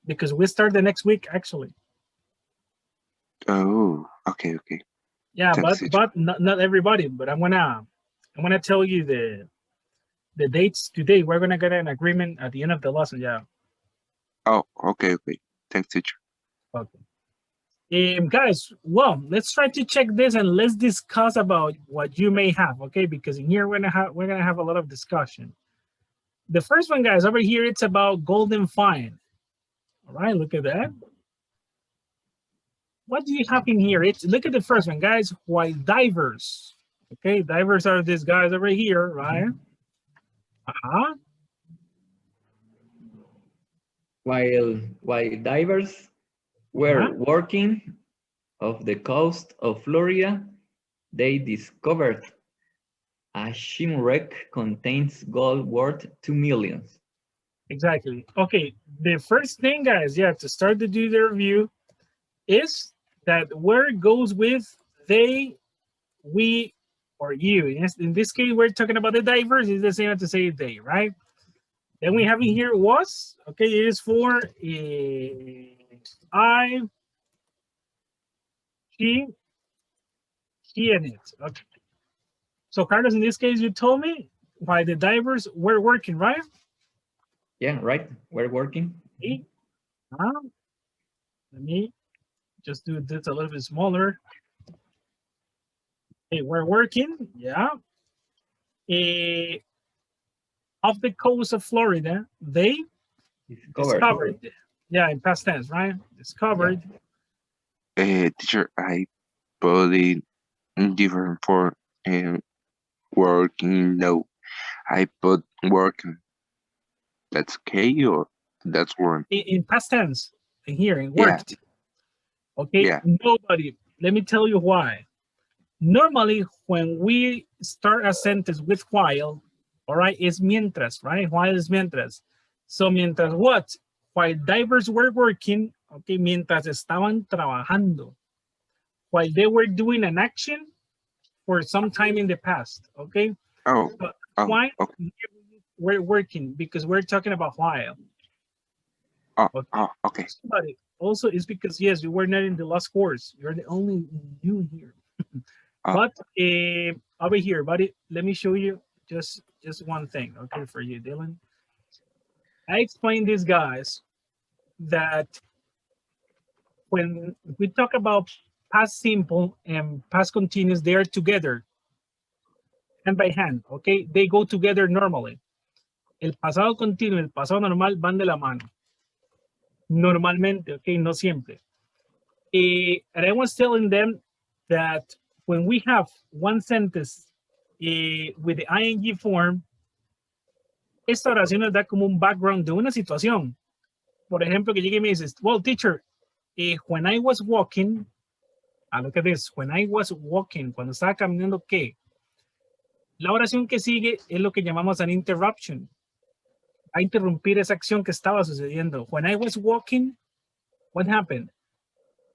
because we start the next week actually. Oh, okay. Yeah, Thanks, but not everybody. But I'm gonna tell you the dates today. We're gonna get an agreement at the end of the lesson. Yeah. Oh, okay. Thanks, teacher. Okay. Guys, well, let's try to check this and let's discuss about what you may have. Okay, because in here we're gonna have a lot of discussion. The first one, guys, over here, it's about golden fine. All right, look at that. What do you have in here? Look at the first one, guys. While divers. Okay, divers are these guys over here, right? While divers were working off the coast of Florida, they discovered a shipwreck contains gold worth $2 million. Exactly. Okay, the first thing, guys, yeah, to start to do the review is that where goes with they, we, or you. In this case, we're talking about the divers. It's the same as to say they, right? Then we have in here was. Okay, it is for I, she, and it. Okay. So, Carlos, in this case, you told me why the divers were working, right? Yeah, right. We're working. Let me just do this a little bit smaller. Okay, we're working, yeah. Off the coast of Florida, they discovered. Yeah, in past tense, right? Discovered. Teacher, I put it different for working. No, I put working. That's okay or that's wrong? In past tense, in here, it worked. Yeah. Okay, yeah. Let me tell you why. Normally, when we start a sentence with while, all right, it's mientras, right? While is mientras. So mientras what? While divers were working, okay, mientras estaban trabajando. While they were doing an action for some time in the past, okay? Oh, But oh, why okay. we're working? Because we're talking about while. Oh, Okay. oh, okay. But also it's because, yes, you were not in the last course. You're the only new here. But over here, buddy, let me show you just one thing, okay, for you, Dylan. I explained these guys that when we talk about past simple and past continuous, they are together, hand by hand, okay? They go together normally. El pasado continuo y el pasado normal van de la mano. Normalmente, okay, no siempre. And I was telling them that when we have one sentence with the ing form, esta oración nos da como un background de una situación. Por ejemplo, que llegue y me dices, well, teacher, when I was walking, look at this, when I was walking, cuando estaba caminando, ¿qué? La oración que sigue es lo que llamamos an interruption. A interrumpir esa acción que estaba sucediendo. When I was walking, what happened?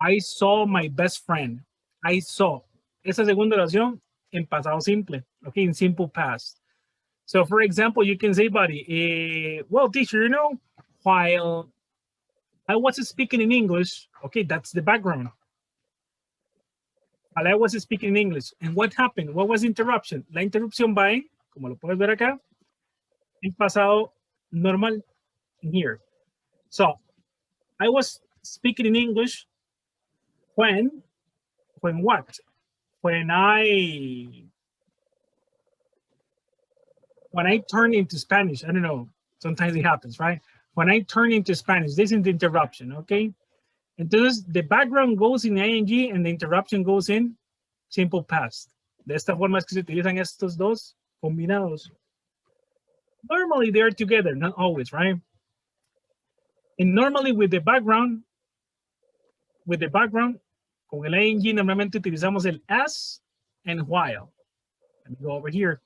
I saw my best friend. I saw. Esa segunda oración en pasado simple, okay, in simple past. So, for example, you can say, buddy, well, teacher, you know, while I was speaking in English, okay, that's the background. While I was speaking in English. And what happened? What was interruption? La interrupción va en, como lo puedes ver acá, en pasado normal here. So, I was speaking in English when what? When I turn into Spanish. I don't know, sometimes it happens, right? When I turn into Spanish, this is the interruption, okay? Entonces, the background goes in ing and the interruption goes in simple past. De esta forma es que se utilizan estos dos combinados. Normally, they are together, not always, right? And normally with the background, con el ing normalmente utilizamos el as and while. Let me go over here.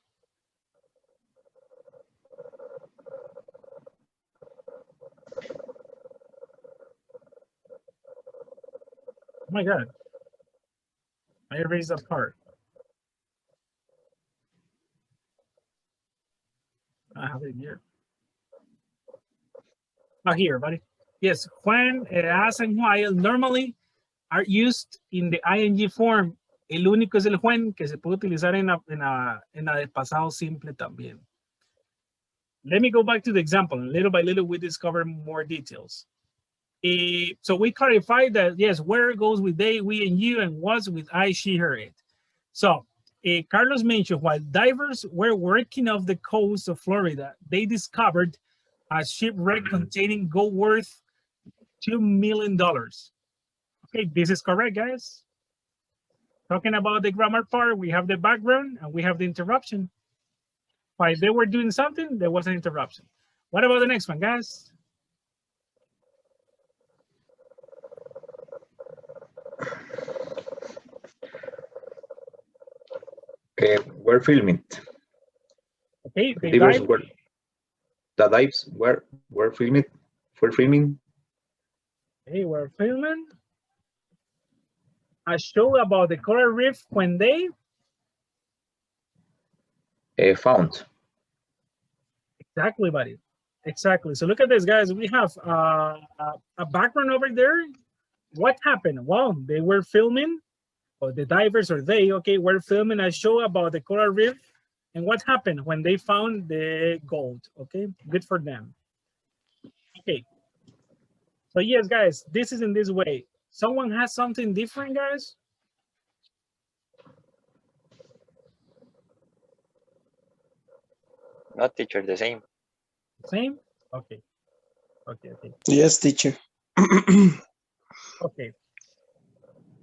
Oh my God. I erased that part. I have it here. Here, buddy. Yes, when, as, and while normally are used in the ing form. El único es el when, que se puede utilizar en la del pasado simple también. Let me go back to the example. Little by little, we discover more details. So we clarified that, yes, where goes with they, we, and you, and was with I, she, her, it. So Carlos mentioned while divers were working off the coast of Florida, they discovered a shipwreck containing gold worth $2 million. Okay, this is correct, guys. Talking about the grammar part, we have the background and we have the interruption. While they were doing something, there was an interruption. What about the next one, guys? We're filming. Okay, the dives were filming. Hey, we're filming a show about the coral reef when they found. Exactly, buddy. Exactly. So look at this, guys. We have a background over there. What happened? Well, they were filming, or the divers, or they, okay, were filming a show about the coral reef. And what happened when they found the gold? Okay, good for them. Okay. So yes, guys, this is in this way. Someone has something different, guys? Not teacher, the same. Same? Okay. Okay. Yes, teacher. Okay.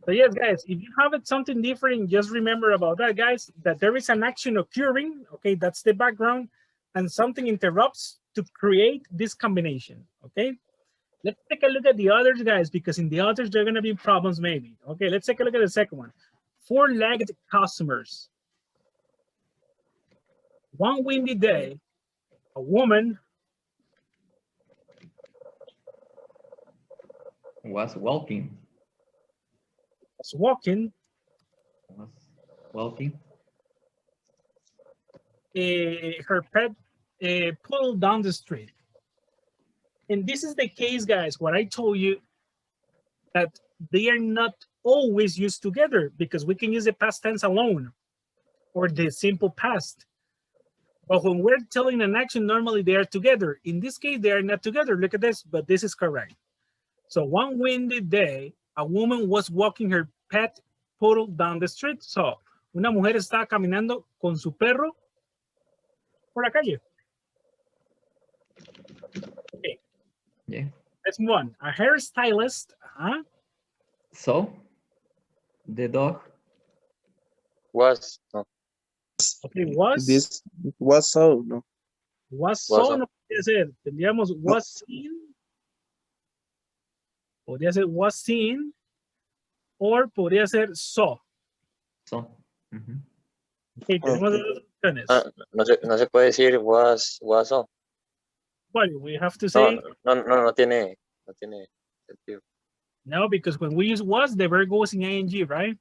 So yes, guys, if you have it something different, just remember about that, guys, that there is an action occurring. Okay, that's the background, and something interrupts to create this combination. Okay. Let's take a look at the others, guys, because in the others, there are going to be problems maybe. Okay, let's take a look at the second one. Four-legged customers. One windy day, a woman Was walking. was walking. Was walking. Her pet pulled down the street. And this is the case, guys, what I told you, that they are not always used together because we can use the past tense alone or the simple past. But when we're telling an action, normally they are together. In this case, they are not together. Look at this, but this is correct. So one windy day, a woman was walking her pet poodle down the street. So una mujer estaba caminando con su perro por la calle. Okay. Yeah. Let's move on. A hairstylist. So the dog Was, no. Okay, was. This was so, no? Was Was so, so. no podría ser. Tendríamos was seen. Podría ser was seen. Or podría ser saw. So. Mhm. Okay, tenemos Okay. dos opciones. No se puede decir was so. Well, we have to No, say no tiene sentido. no, because when we use was, the verb goes in ing, right?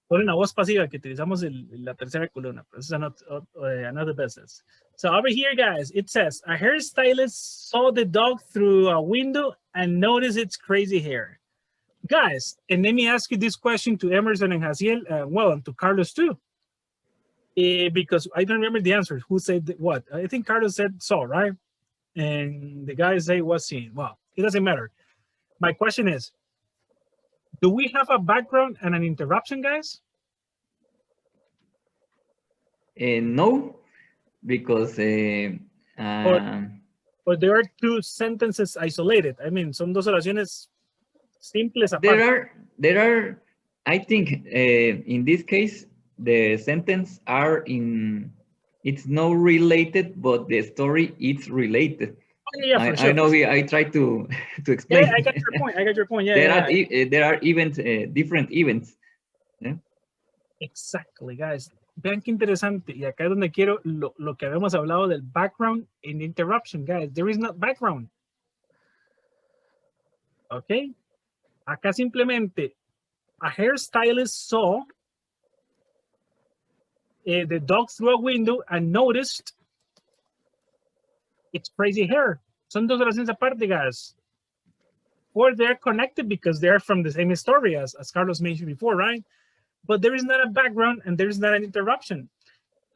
Por una voz pasiva que utilizamos la tercera columna. This is another business. So over here, guys, it says, a hairstylist saw the dog through a window and noticed its crazy hair. Guys, and let me ask you this question to Emerson and Jaciel, well, and to Carlos too. Because I don't remember the answer. Who said what? I think Carlos said so, right? And the guy say was seen. Well, it doesn't matter. My question is, do we have a background and an interruption, guys? No, because Or there are two sentences isolated. I mean, son dos oraciones simples aparte. there are I think in this case the sentence are in, it's not related, but the story is related. Oh, yeah, for sure. I know I try to explain. Yeah, I got your point. Yeah, there are events, different events. Yeah? Exactly, guys. Vean qué interesante. Y acá es donde quiero lo que habíamos hablado del background and interruption, guys. There is no background. Okay. Acá simplemente a hairstylist saw the dog through a window and noticed its crazy hair. Son dos oraciones aparte, guys. Or they're connected because they're from the same story as Carlos mentioned before, right? But there is not a background and there is not an interruption.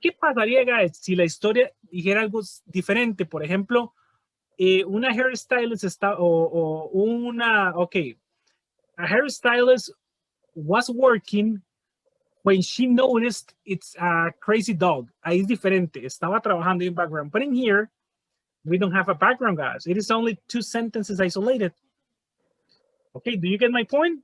¿Qué pasaría, guys, si la historia dijera algo diferente? Por ejemplo, una hairstylist está, a hairstylist was working when she noticed it's a crazy dog. Ahí es diferente. Estaba trabajando en background. But in here, we don't have a background, guys. It is only two sentences isolated. Okay, do you get my point?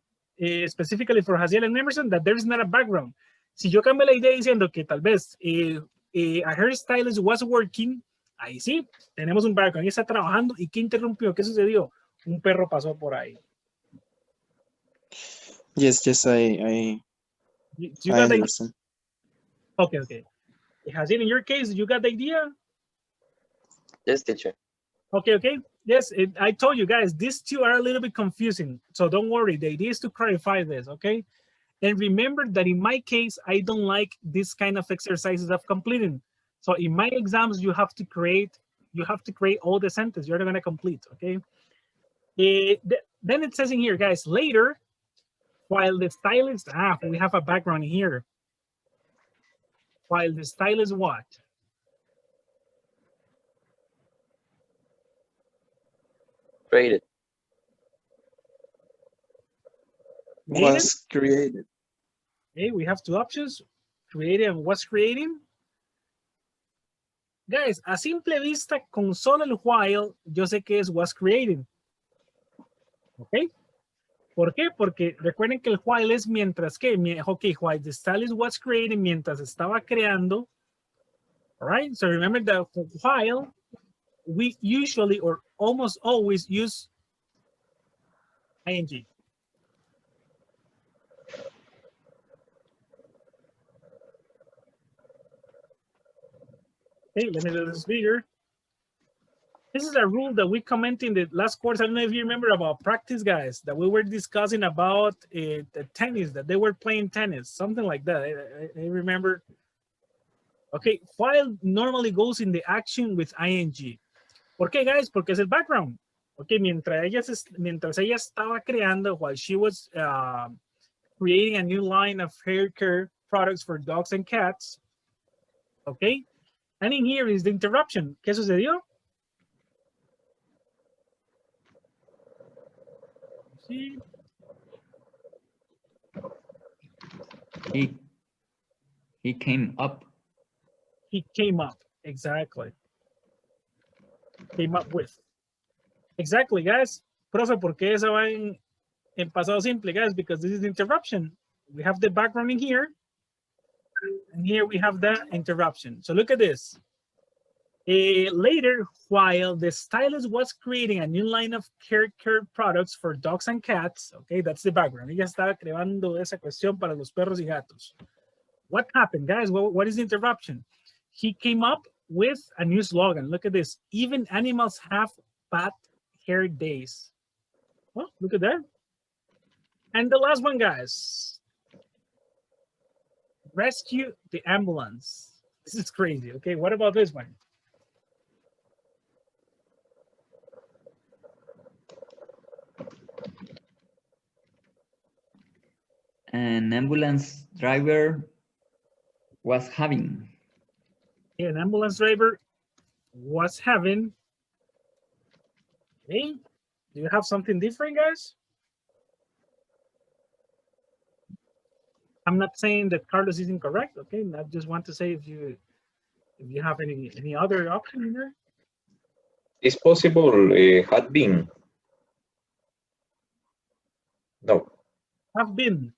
Specifically for Jaciel and Emerson, that there is not a background. Si yo cambio la idea diciendo que tal vez a hairstylist was working, ahí sí, tenemos un background. Ahí está trabajando. ¿Y qué interrumpió? ¿Qué sucedió? Un perro pasó por ahí. Yes, I You got the understand. Okay. Jaciel, in your case, you got the idea? Yes, teacher. Okay. Yes, I told you guys, these two are a little bit confusing. So don't worry. The idea is to clarify this, okay? And remember that in my case, I don't like this kind of exercises of completing. So in my exams, you have to create all the sentences you're going to complete, okay? Then it says in here, guys, later, while the stylist, we have a background here. While the stylist what? Created. Was created. Okay, we have two options, created and was creating. Guys, a simple vista, con solo el while, yo sé que es was creating. Ok. ¿Por qué? Porque recuerden que el while es mientras que, okay, while the stylist was creating, mientras estaba creando. All right, so remember that while we usually or almost always use ing. Okay, let me do this bigger. This is a rule that we commented in the last course. I don't know if you remember about practice, guys, that we were discussing about the tennis, that they were playing tennis, something like that. I remember. Okay, while normally goes in the action with ing. ¿Por qué, guys? Porque es el background. Okay, mientras ella estaba creando, while she was creating a new line of hair care products for dogs and cats. Okay, and in here is the interruption. ¿Qué sucedió? See? He came up. He came up, exactly. Came up with. Exactly, guys. Profe, ¿por qué eso va en pasado simple, guys? Because this is the interruption. We have the background in here. And here we have the interruption. So look at this. Later, while the stylist was creating a new line of hair care products for dogs and cats, okay, that's the background. Ella estaba creando esa cuestión para los perros y gatos. What happened, guys? What is the interruption? He came up with a new slogan. Look at this. Even animals have bad hair days. Well, look at that. And the last one, guys. Rescue the ambulance. This is crazy. Okay, what about this one? An ambulance driver was having. An ambulance driver was having. Hey, do you have something different, guys? I'm not saying that Carlos is incorrect. Okay, I just want to say if you have any other option in there. It's possible had been. No. Have been.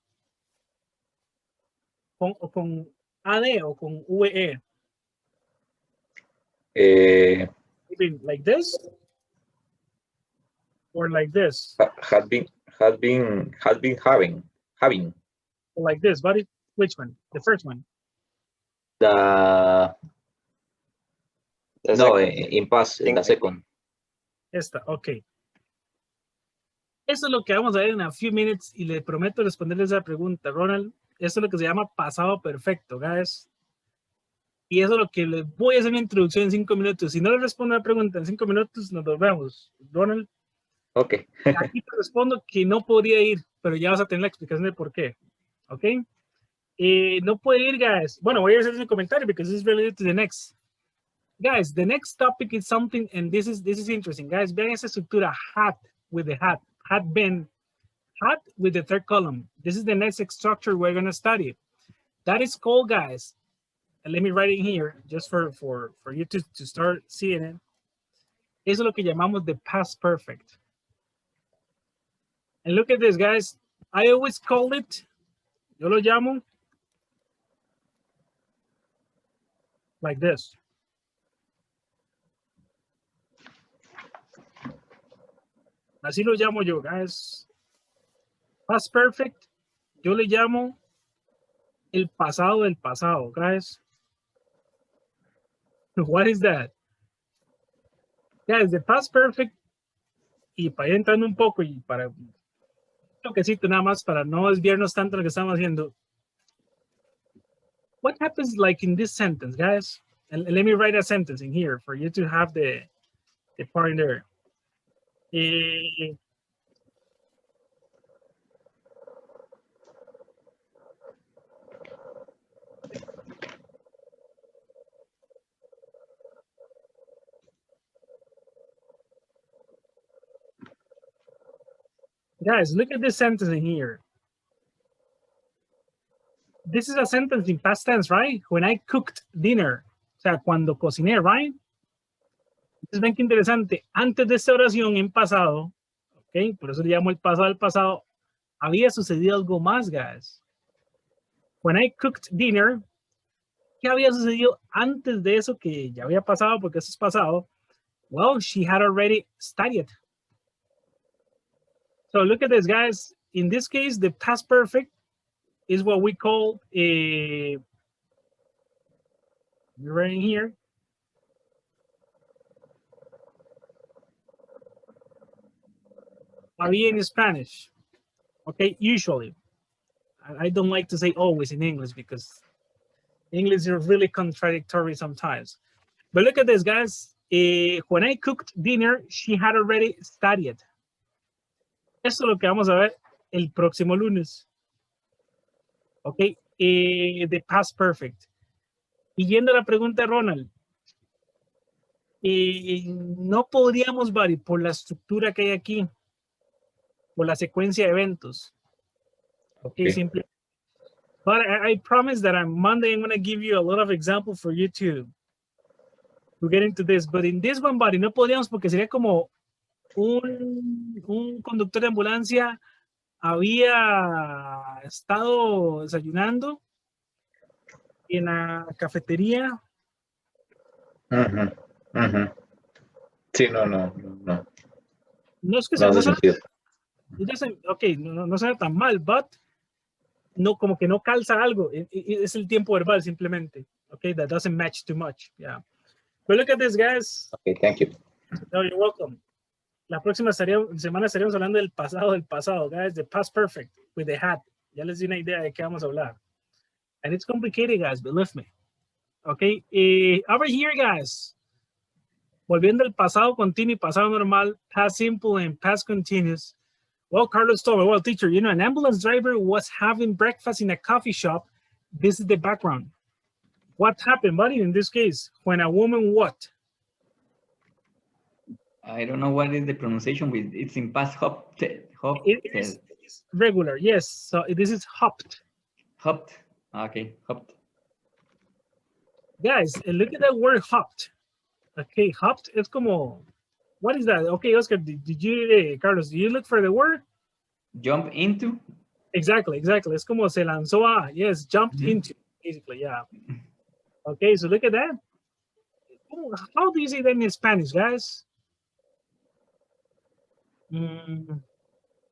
Con AD o con VE. Been like this or like this. Had been having. Or like this, buddy. Which one? The first one. No, in past, in the second. Esta, ok. Eso es lo que vamos a ver en a few minutes y le prometo responderles esa pregunta, Ronald. Eso es lo que se llama pasado perfecto, guys. Y eso es lo que les voy a hacer una introducción en 5 minutos. Si no le respondo a la pregunta en 5 minutos, nos volvemos. Ronald. Ok. Aquí te respondo que no podría ir, pero ya vas a tener la explicación de por qué. Ok. No puede ir, guys. Bueno, voy a hacer ese comentario because this is related to the next. Guys, the next topic is something, and this is interesting, guys. Vean esa estructura, hat with the hat, had been, hat with the third column. This is the next structure we're going to study. That is called, guys, and let me write it here just for you to start seeing it. Eso es lo que llamamos the past perfect. And look at this, guys. I always call it, yo lo llamo like this. Así lo llamo yo, guys. Past perfect, yo le llamo el pasado del pasado, guys. What is that? Guys, the past perfect, y para ir entrando un poco y para un toquecito nada más para no desviarnos tanto lo que estamos haciendo. What happens like in this sentence, guys? And let me write a sentence in here for you to have the part in there. Guys, look at this sentence in here. This is a sentence in past tense, right? When I cooked dinner. O sea, cuando cociné, right? Entonces ven qué interesante. Antes de esta oración en pasado, ok, por eso le llamo el pasado del pasado, había sucedido algo más, guys. When I cooked dinner, ¿qué había sucedido antes de eso que ya había pasado? Porque eso es pasado. Well, she had already studied. So look at this, guys. In this case, the past perfect is what we call a, right here, había in Spanish. Okay, usually. I don't like to say always in English because English is really contradictory sometimes. But look at this, guys. When I cooked dinner, she had already studied. Esto es lo que vamos a ver el próximo lunes. Ok, the past perfect. Y yendo a la pregunta de Ronald, no podríamos, Barry, por la estructura que hay aquí, por la secuencia de eventos. Okay, simple. But I promise that on Monday, I'm going to give you a lot of examples for you to get into this. But in this one, Barry, no podríamos porque sería como un conductor de ambulancia había estado desayunando en la cafetería. Sí, no. No es que No hace no sentido. okay, no suena tan mal, but no, como que no calza algo. Es el tiempo verbal simplemente. Okay, that doesn't match too much. Yeah. But look at this, guys. Okay, thank you. No, you're welcome. La próxima semana estaríamos hablando del pasado, guys. The past perfect with the hat. Ya les di una idea de qué vamos a hablar. And it's complicated, guys, believe me. Okay, over here, guys. Volviendo al pasado continuo y pasado normal, past simple and past continuous. Well, Carlos told me, well, teacher, you know, an ambulance driver was having breakfast in a coffee shop. This is the background. What happened, buddy, in this case? When a woman what? I don't know what is the pronunciation with. It's in past hopped. It is regular, yes. So this is hopped. Hopped. Okay, hopped. Guys, look at that word hopped. Okay, hopped. It's como, what is that? Okay, Oscar, did you, Carlos, did you look for the word? Jump into? Exactly. Es como se lanzó a, yes, jumped into, basically, yeah. Okay, so look at that. How do you say that in Spanish, guys?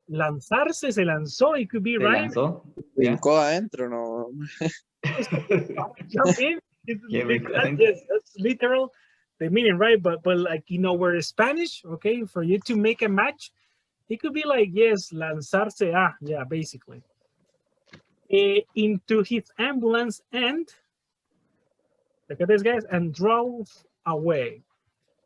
Lanzarse, se lanzó, it could be, right? Lanzó. Brincó adentro, no. Jump in. Yes, that's literal, the meaning, right? But like, you know, where Spanish, okay, for you to make a match, it could be like, yes, lanzarse, yeah, basically. Into his ambulance and, look at this, guys, and drove away.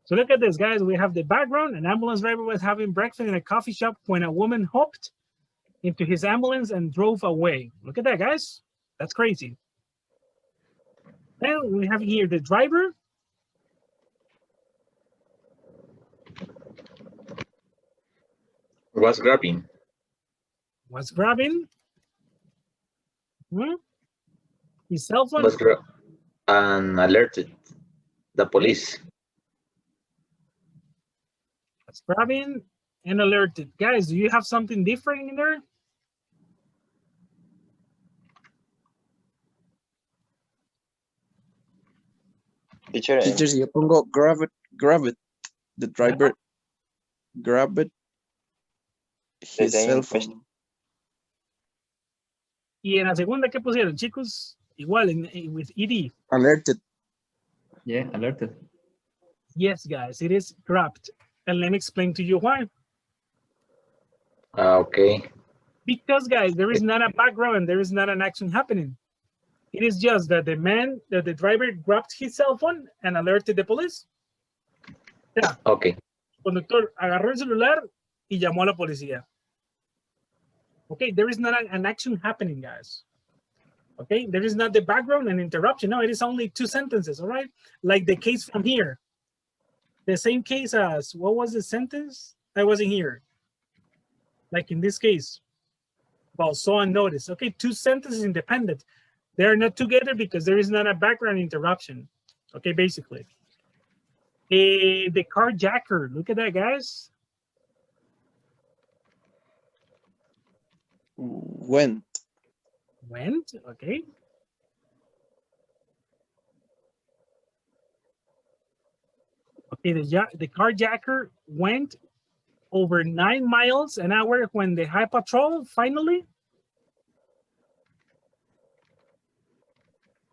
So look at this, guys. We have the background. An ambulance driver was having breakfast in a coffee shop when a woman hopped into his ambulance and drove away. Look at that, guys. That's crazy. Then we have here the driver. Was grabbing. His cell phone. And alerted the police. Was grabbing and alerted. Guys, do you have something different in there? Teacher, si yo pongo grab it, the driver grab it, his cell phone. Y en la segunda, ¿qué pusieron, chicos? Igual, with ED. Alerted. Yeah, alerted. Yes, guys, it is grabbed. And let me explain to you why. Okay. Because, guys, there is not a background and there is not an action happening. It is just that the driver grabbed his cell phone and alerted the police. Yeah. Okay. El conductor agarró el celular y llamó a la policía. Okay, there is not an action happening, guys. Okay, there is not the background and interruption. No, it is only two sentences, all right? Like the case from here. The same case as, what was the sentence? I wasn't here. Like in this case, about saw and notice. Okay, two sentences independent. They are not together because there is not a background interruption. Okay, basically. The carjacker, look at that, guys. Went, okay. Okay, the carjacker went over 9 miles an hour when the high patrol finally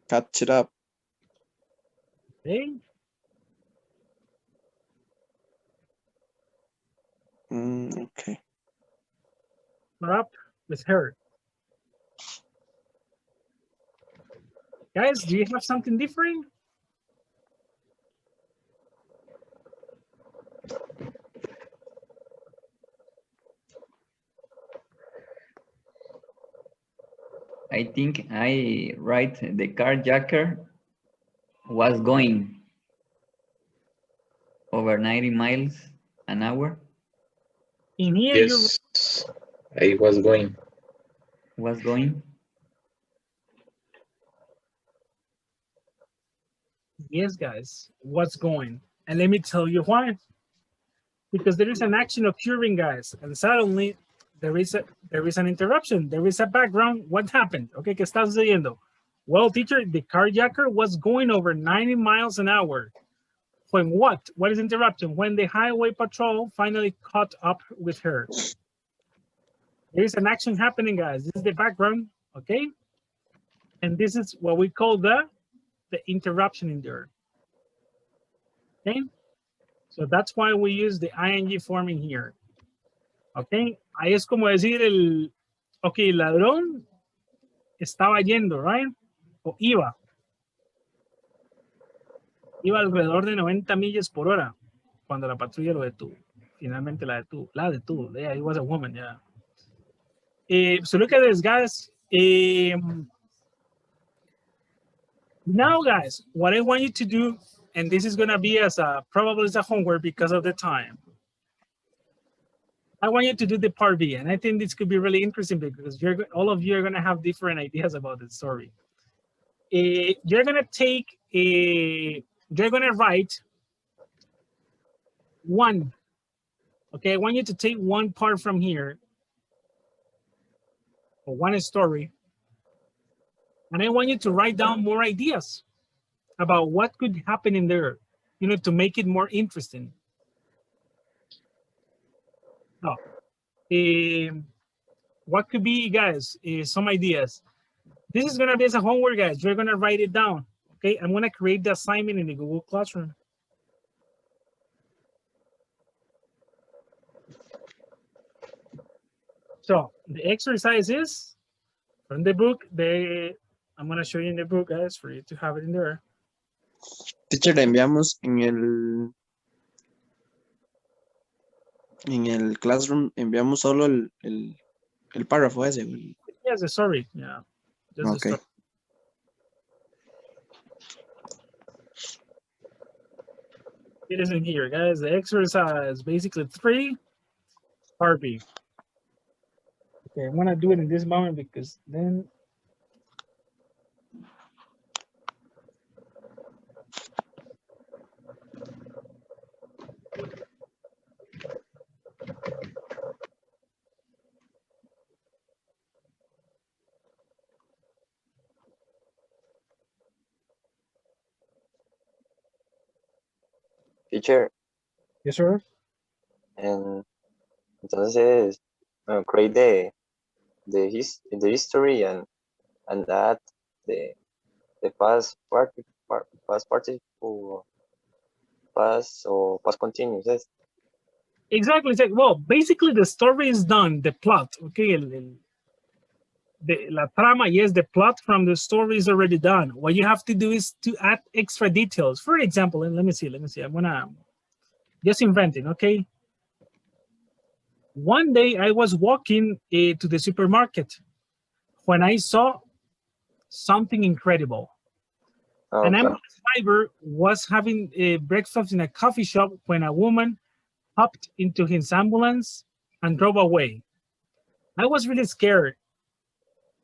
Catch it up. okay, Okay. caught up with her. Guys, do you have something different? I think I write the carjacker was going over 90 miles an hour. In here, Yes, I was going. Was going. yes, guys, what's going? And let me tell you why. Because there is an action occurring, guys, and suddenly there is an interruption. There is a background. What happened? Okay, ¿qué está sucediendo? Well, teacher, the carjacker was going over 90 miles an hour. When what? What is interruption? When the highway patrol finally caught up with her. There is an action happening, guys. This is the background, okay? And this is what we call the interruption in there. Okay? So that's why we use the ing form in here. Okay? Ahí es como decir ok, el ladrón estaba yendo, right? O iba. Iba alrededor de 90 millas por hora cuando la patrulla lo detuvo. Finalmente la detuvo. Yeah, it was a woman, yeah. So look at this, guys. Now, guys, what I want you to do, and this is gonna be probably as a homework because of the time. I want you to do the part B, and I think this could be really interesting because all of you are gonna have different ideas about the story. You're gonna write one. Okay, I want you to take one part from here, or one story, and I want you to write down more ideas about what could happen in there, to make it more interesting. Now, what could be, guys, some ideas? This is gonna be as a homework, guys. You're gonna write it down, okay? I'm gonna create the assignment in the Google Classroom. So the exercise is from the book. I'm gonna show you in the book, guys, for you to have it in there. Teacher, le enviamos en el classroom, enviamos solo el párrafo ese. Yes, sorry, yeah. Just Okay. It is in here, guys. The exercise, basically 3, part B. Okay, I'm gonna do it in this moment because then. Teacher, Yes, sir. and entonces create the history and add the past participle, past or past continuous. Yes. Exactly. Well, basically the story is done. The plot, okay. La trama, yes, the plot from the story is already done. What you have to do is to add extra details. For example, and let me see. I'm gonna just inventing, okay. One day I was walking to the supermarket when I saw something incredible. Okay. An ambulance driver was having breakfast in a coffee shop when a woman hopped into his ambulance and drove away. I was really scared.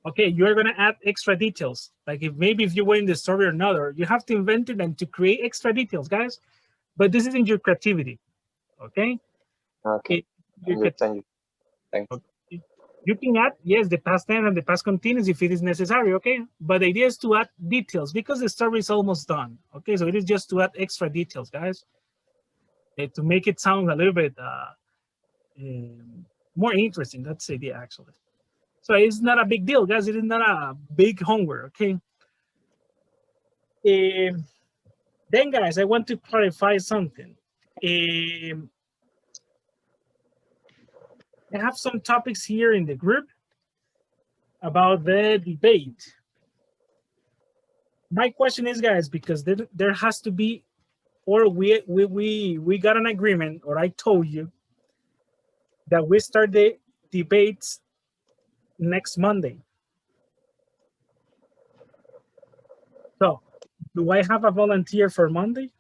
Okay, you're gonna add extra details. Like if you were in the story or not, or you have to invent it and to create extra details, guys. But this isn't your creativity, okay? Okay. Thank you. You can add, yes, the past tense and the past continuous if it is necessary, okay? But the idea is to add details because the story is almost done, okay? So it is just to add extra details, guys. to make it sound a little bit more interesting. That's the idea, actually. So it's not a big deal, guys. It is not a big homework, okay? Then, guys, I want to clarify something. I have some topics here in the group about the debate. My question is, guys, because there has to be, or we got an agreement, or I told you that we start the debates next Monday. So, do I have a volunteer for Monday?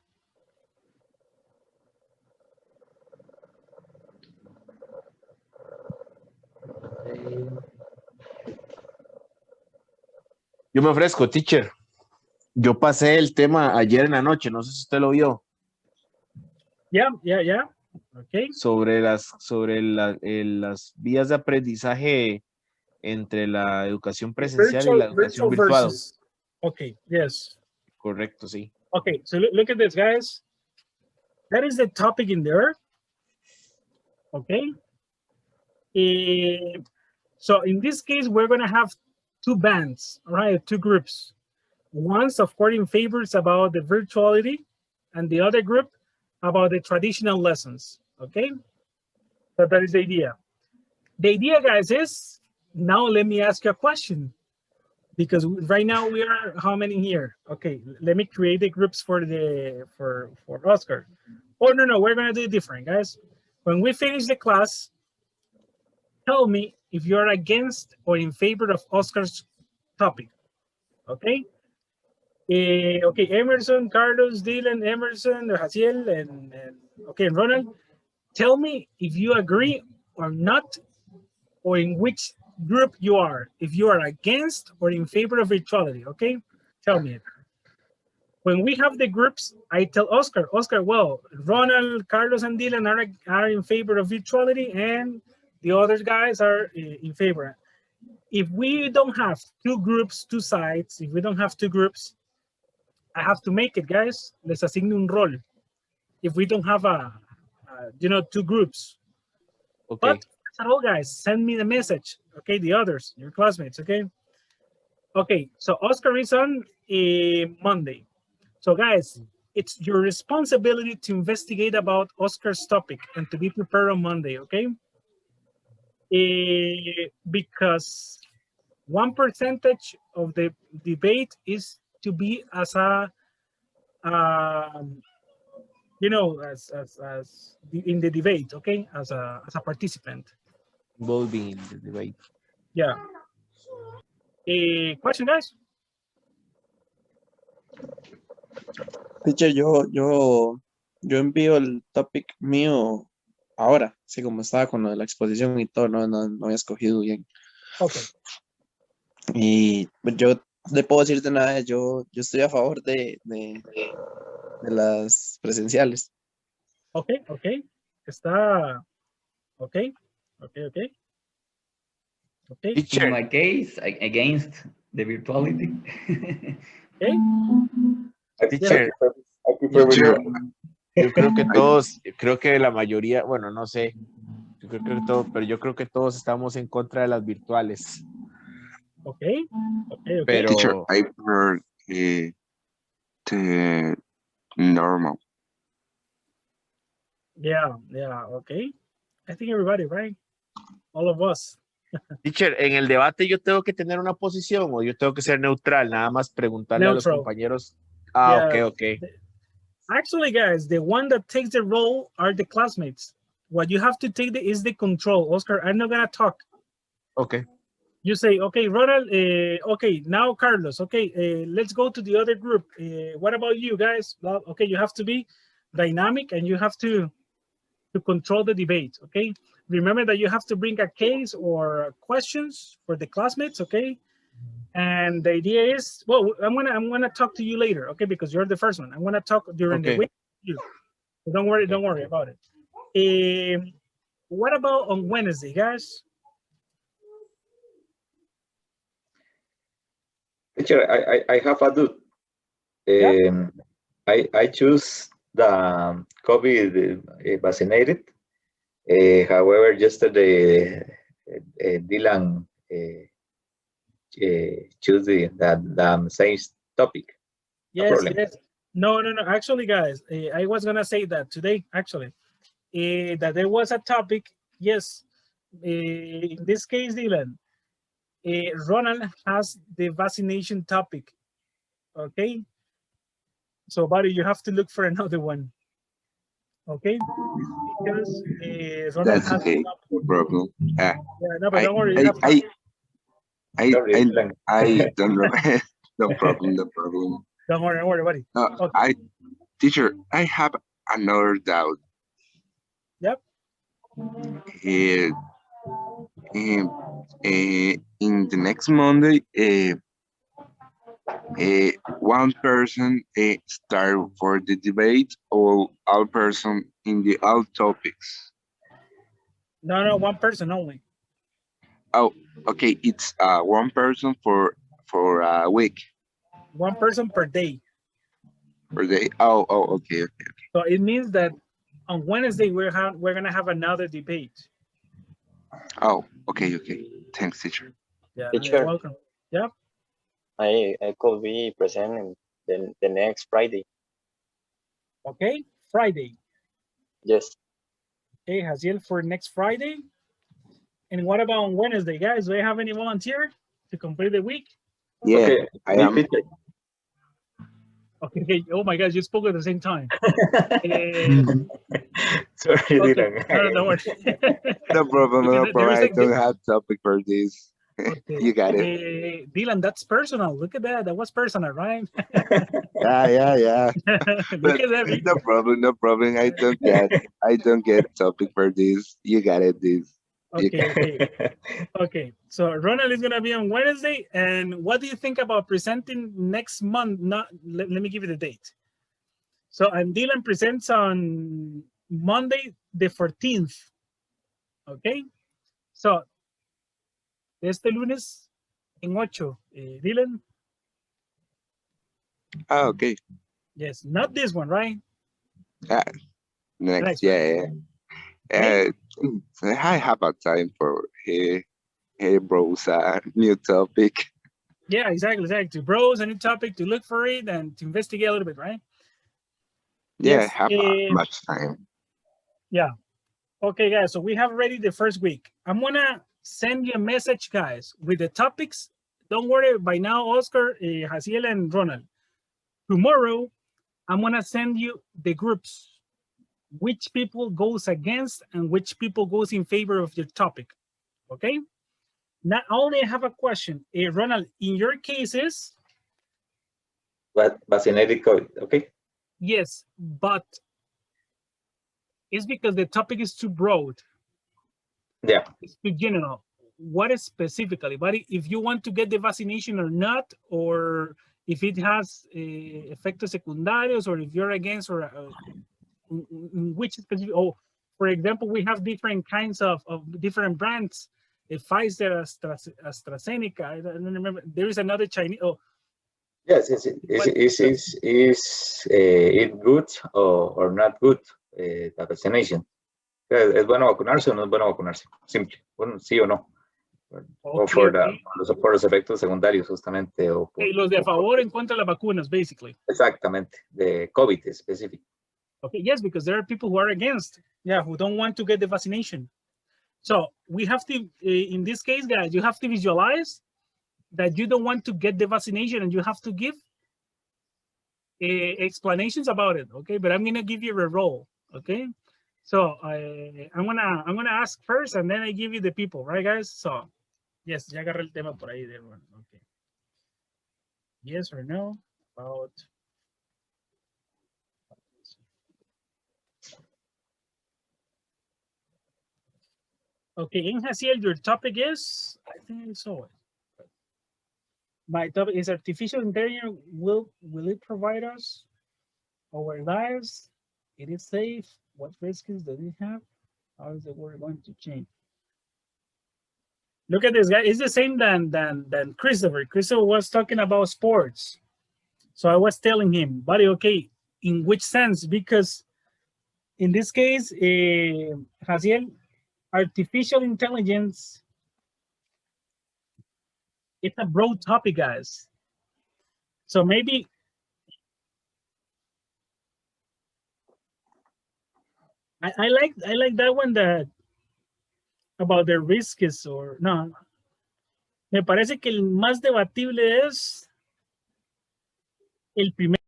Yo me ofrezco, teacher. Yo pasé el tema ayer en la noche, no sé si usted lo vio. Yeah. Okay. Sobre las vías de aprendizaje entre la educación presencial y la educación virtual. Versus. Okay, yes. Correcto, sí. Okay, so look at this, guys. That is the topic in there. Okay. So in this case, we're going to have two bands, all right, two groups. One's, of course, in favors about the virtuality, and the other group about the traditional lessons, okay? So that is the idea. The idea, guys, is, now let me ask you a question, because right now we are, how many here? Okay, let me create the groups for Oscar. Oh, no, we're gonna do it different, guys. When we finish the class, tell me if you're against or in favor of Oscar's topic, okay? Okay, Emerson, Carlos, Dylan, Emerson, Jaciel, and okay, Ronald, tell me if you agree or not, or in which group you are, if you are against or in favor of virtuality, okay? Tell me. When we have the groups, I tell Oscar, well, Ronald, Carlos, and Dylan are in favor of virtuality, and the other guys are in favor. If we don't have two groups, two sides, if we don't have two groups, I have to make it, guys. Les asigno un rol. If we don't have two groups. Okay. But that's all, guys. Send me the message. Okay, the others, your classmates. Okay. Okay. So Oscar is on Monday. So, guys, it's your responsibility to investigate about Oscar's topic and to be prepared on Monday. Okay. Because 1% of the debate is to be as a in the debate, okay, as a participant. Involving in the debate. Yeah. Question, guys? Teacher, yo envío el topic mío ahora, así como estaba con lo de la exposición y todo, no había escogido bien. Okay. Y pues yo le puedo decir de una vez, yo estoy a favor de las presenciales. Okay. Está. Okay. In my case, against the virtuality. Okay. Teacher, yo creo que la mayoría, bueno, no sé, yo creo que todos estamos en contra de las virtuales. Okay. Pero, Teacher, I prefer the normal. Yeah, okay. I think everybody, right? All of us. teacher, en el debate yo tengo que tener una posición o yo tengo que ser neutral, nada más preguntarle a los compañeros. Yeah. Okay. Actually, guys, the one that takes the role are the classmates. What you have to take is the control. Oscar, I'm not gonna talk. Okay. You say, okay, Ronald, okay, now Carlos, okay, let's go to the other group. What about you guys? Well, okay, you have to be dynamic and you have to control the debate, okay? Remember that you have to bring a case or questions for the classmates, okay? And the idea is, well, I'm gonna talk to you later, okay? Because you're the first one. I'm gonna talk during the week. So don't worry about it. What about on Wednesday, guys? Teacher, I have a doubt. I choose the COVID vaccinated. However, yesterday Dylan choose the same topic. No Yes, problem. yes. No. Actually, guys, I was gonna say that today, actually, that there was a topic. Yes, in this case, Dylan, Ronald has the vaccination topic. Okay, so buddy, you have to look for another one. Okay, because Ronald That's has the okay. topic. No problem. Yeah, no, but I don't worry, you I have I time. Sorry, Dylan. I don't know. No problem. No problem. Don't worry, buddy. Okay. Teacher, I have another doubt. Yep. Uh, in the next Monday, one person start for the debate, or all person in the all topics. No, one person only. Oh, okay. It's one person for a week. One person per day. Per day. Oh, okay. So it means that on Wednesday we're gonna have another debate. Oh, okay. Thanks, teacher. Yeah, you're Teacher, welcome. Yep. I could be present in the next Friday. Okay, Friday. Yes. Okay, Haziel for next Friday. And what about on Wednesday, guys? Do I have any volunteer to complete the week? Yeah, Okay, I me am. teacher. Okay. Oh my gosh, you spoke at the same time. Sorry, Okay. Dylan. No, don't worry. No problem. Because No there problem. is I don't have topic for this. Okay. You got it. Dylan, that's personal. Look at that. That was personal, right? Yeah. Look But at that. no problem. I don't get topic for this. You got it. This. Okay. So Ronald is gonna be on Wednesday. And what do you think about presenting next month? Let me give you the date. So and Dylan presents on Monday the 14th. Okay. So este lunes en 8. Dylan. Oh, okay. Yes, not this one, right? Next, Next one. yeah. I have a time for hey bros, new topic. Yeah, exactly. To browse a new topic, to look for it, and to investigate a little bit, right? Yeah, Yes. I have much time. Yeah. Okay, guys. So we have already the first week. I'm gonna send you a message, guys, with the topics. Don't worry. By now, Oscar, Haziel, and Ronald. Tomorrow, I'm gonna send you the groups. Which people goes against and which people goes in favor of your topic. Okay. Not only I have a question, Ronald. In your cases, But vaccinated COVID. Okay. yes, but it's because the topic is too broad. Yeah. It's too general. What is specifically, buddy? If you want to get the vaccination or not, or if it has efectos secundarios, or if you're against, or which specific. Oh, for example, we have different kinds of different brands. Pfizer, AstraZeneca. I don't remember. There is another Chinese. Oh, yes. Is it good or not good the vaccination? ¿Es bueno vacunarse o no es bueno vacunarse? Simple. Bueno, sí o no. O por los efectos secundarios, justamente. Los de a favor en contra de las vacunas, basically. Exactamente, de COVID específico. Okay, yes, because there are people who are against, who don't want to get the vaccination. So we have to, in this case, guys, you have to visualize that you don't want to get the vaccination and you have to give explanations about it. Okay, but I'm gonna give you a role. Okay, so I'm gonna ask first and then I give you the people, right, guys? So yes, ya agarré el tema por ahí de everyone. Okay. Yes or no about. Okay, in Haziel, your topic is, I think I saw it. My topic is artificial intelligence. Will it provide us our lives? It is safe. What risks does it have? How is the world going to change? Look at this guy. It's the same than Christopher. Christopher was talking about sports. So I was telling him, buddy, okay, in which sense? Because in this case, Jaciel, artificial intelligence, it's a broad topic, guys. So maybe I like that one, that about the risks, or no. Me parece que el más debatible es el primer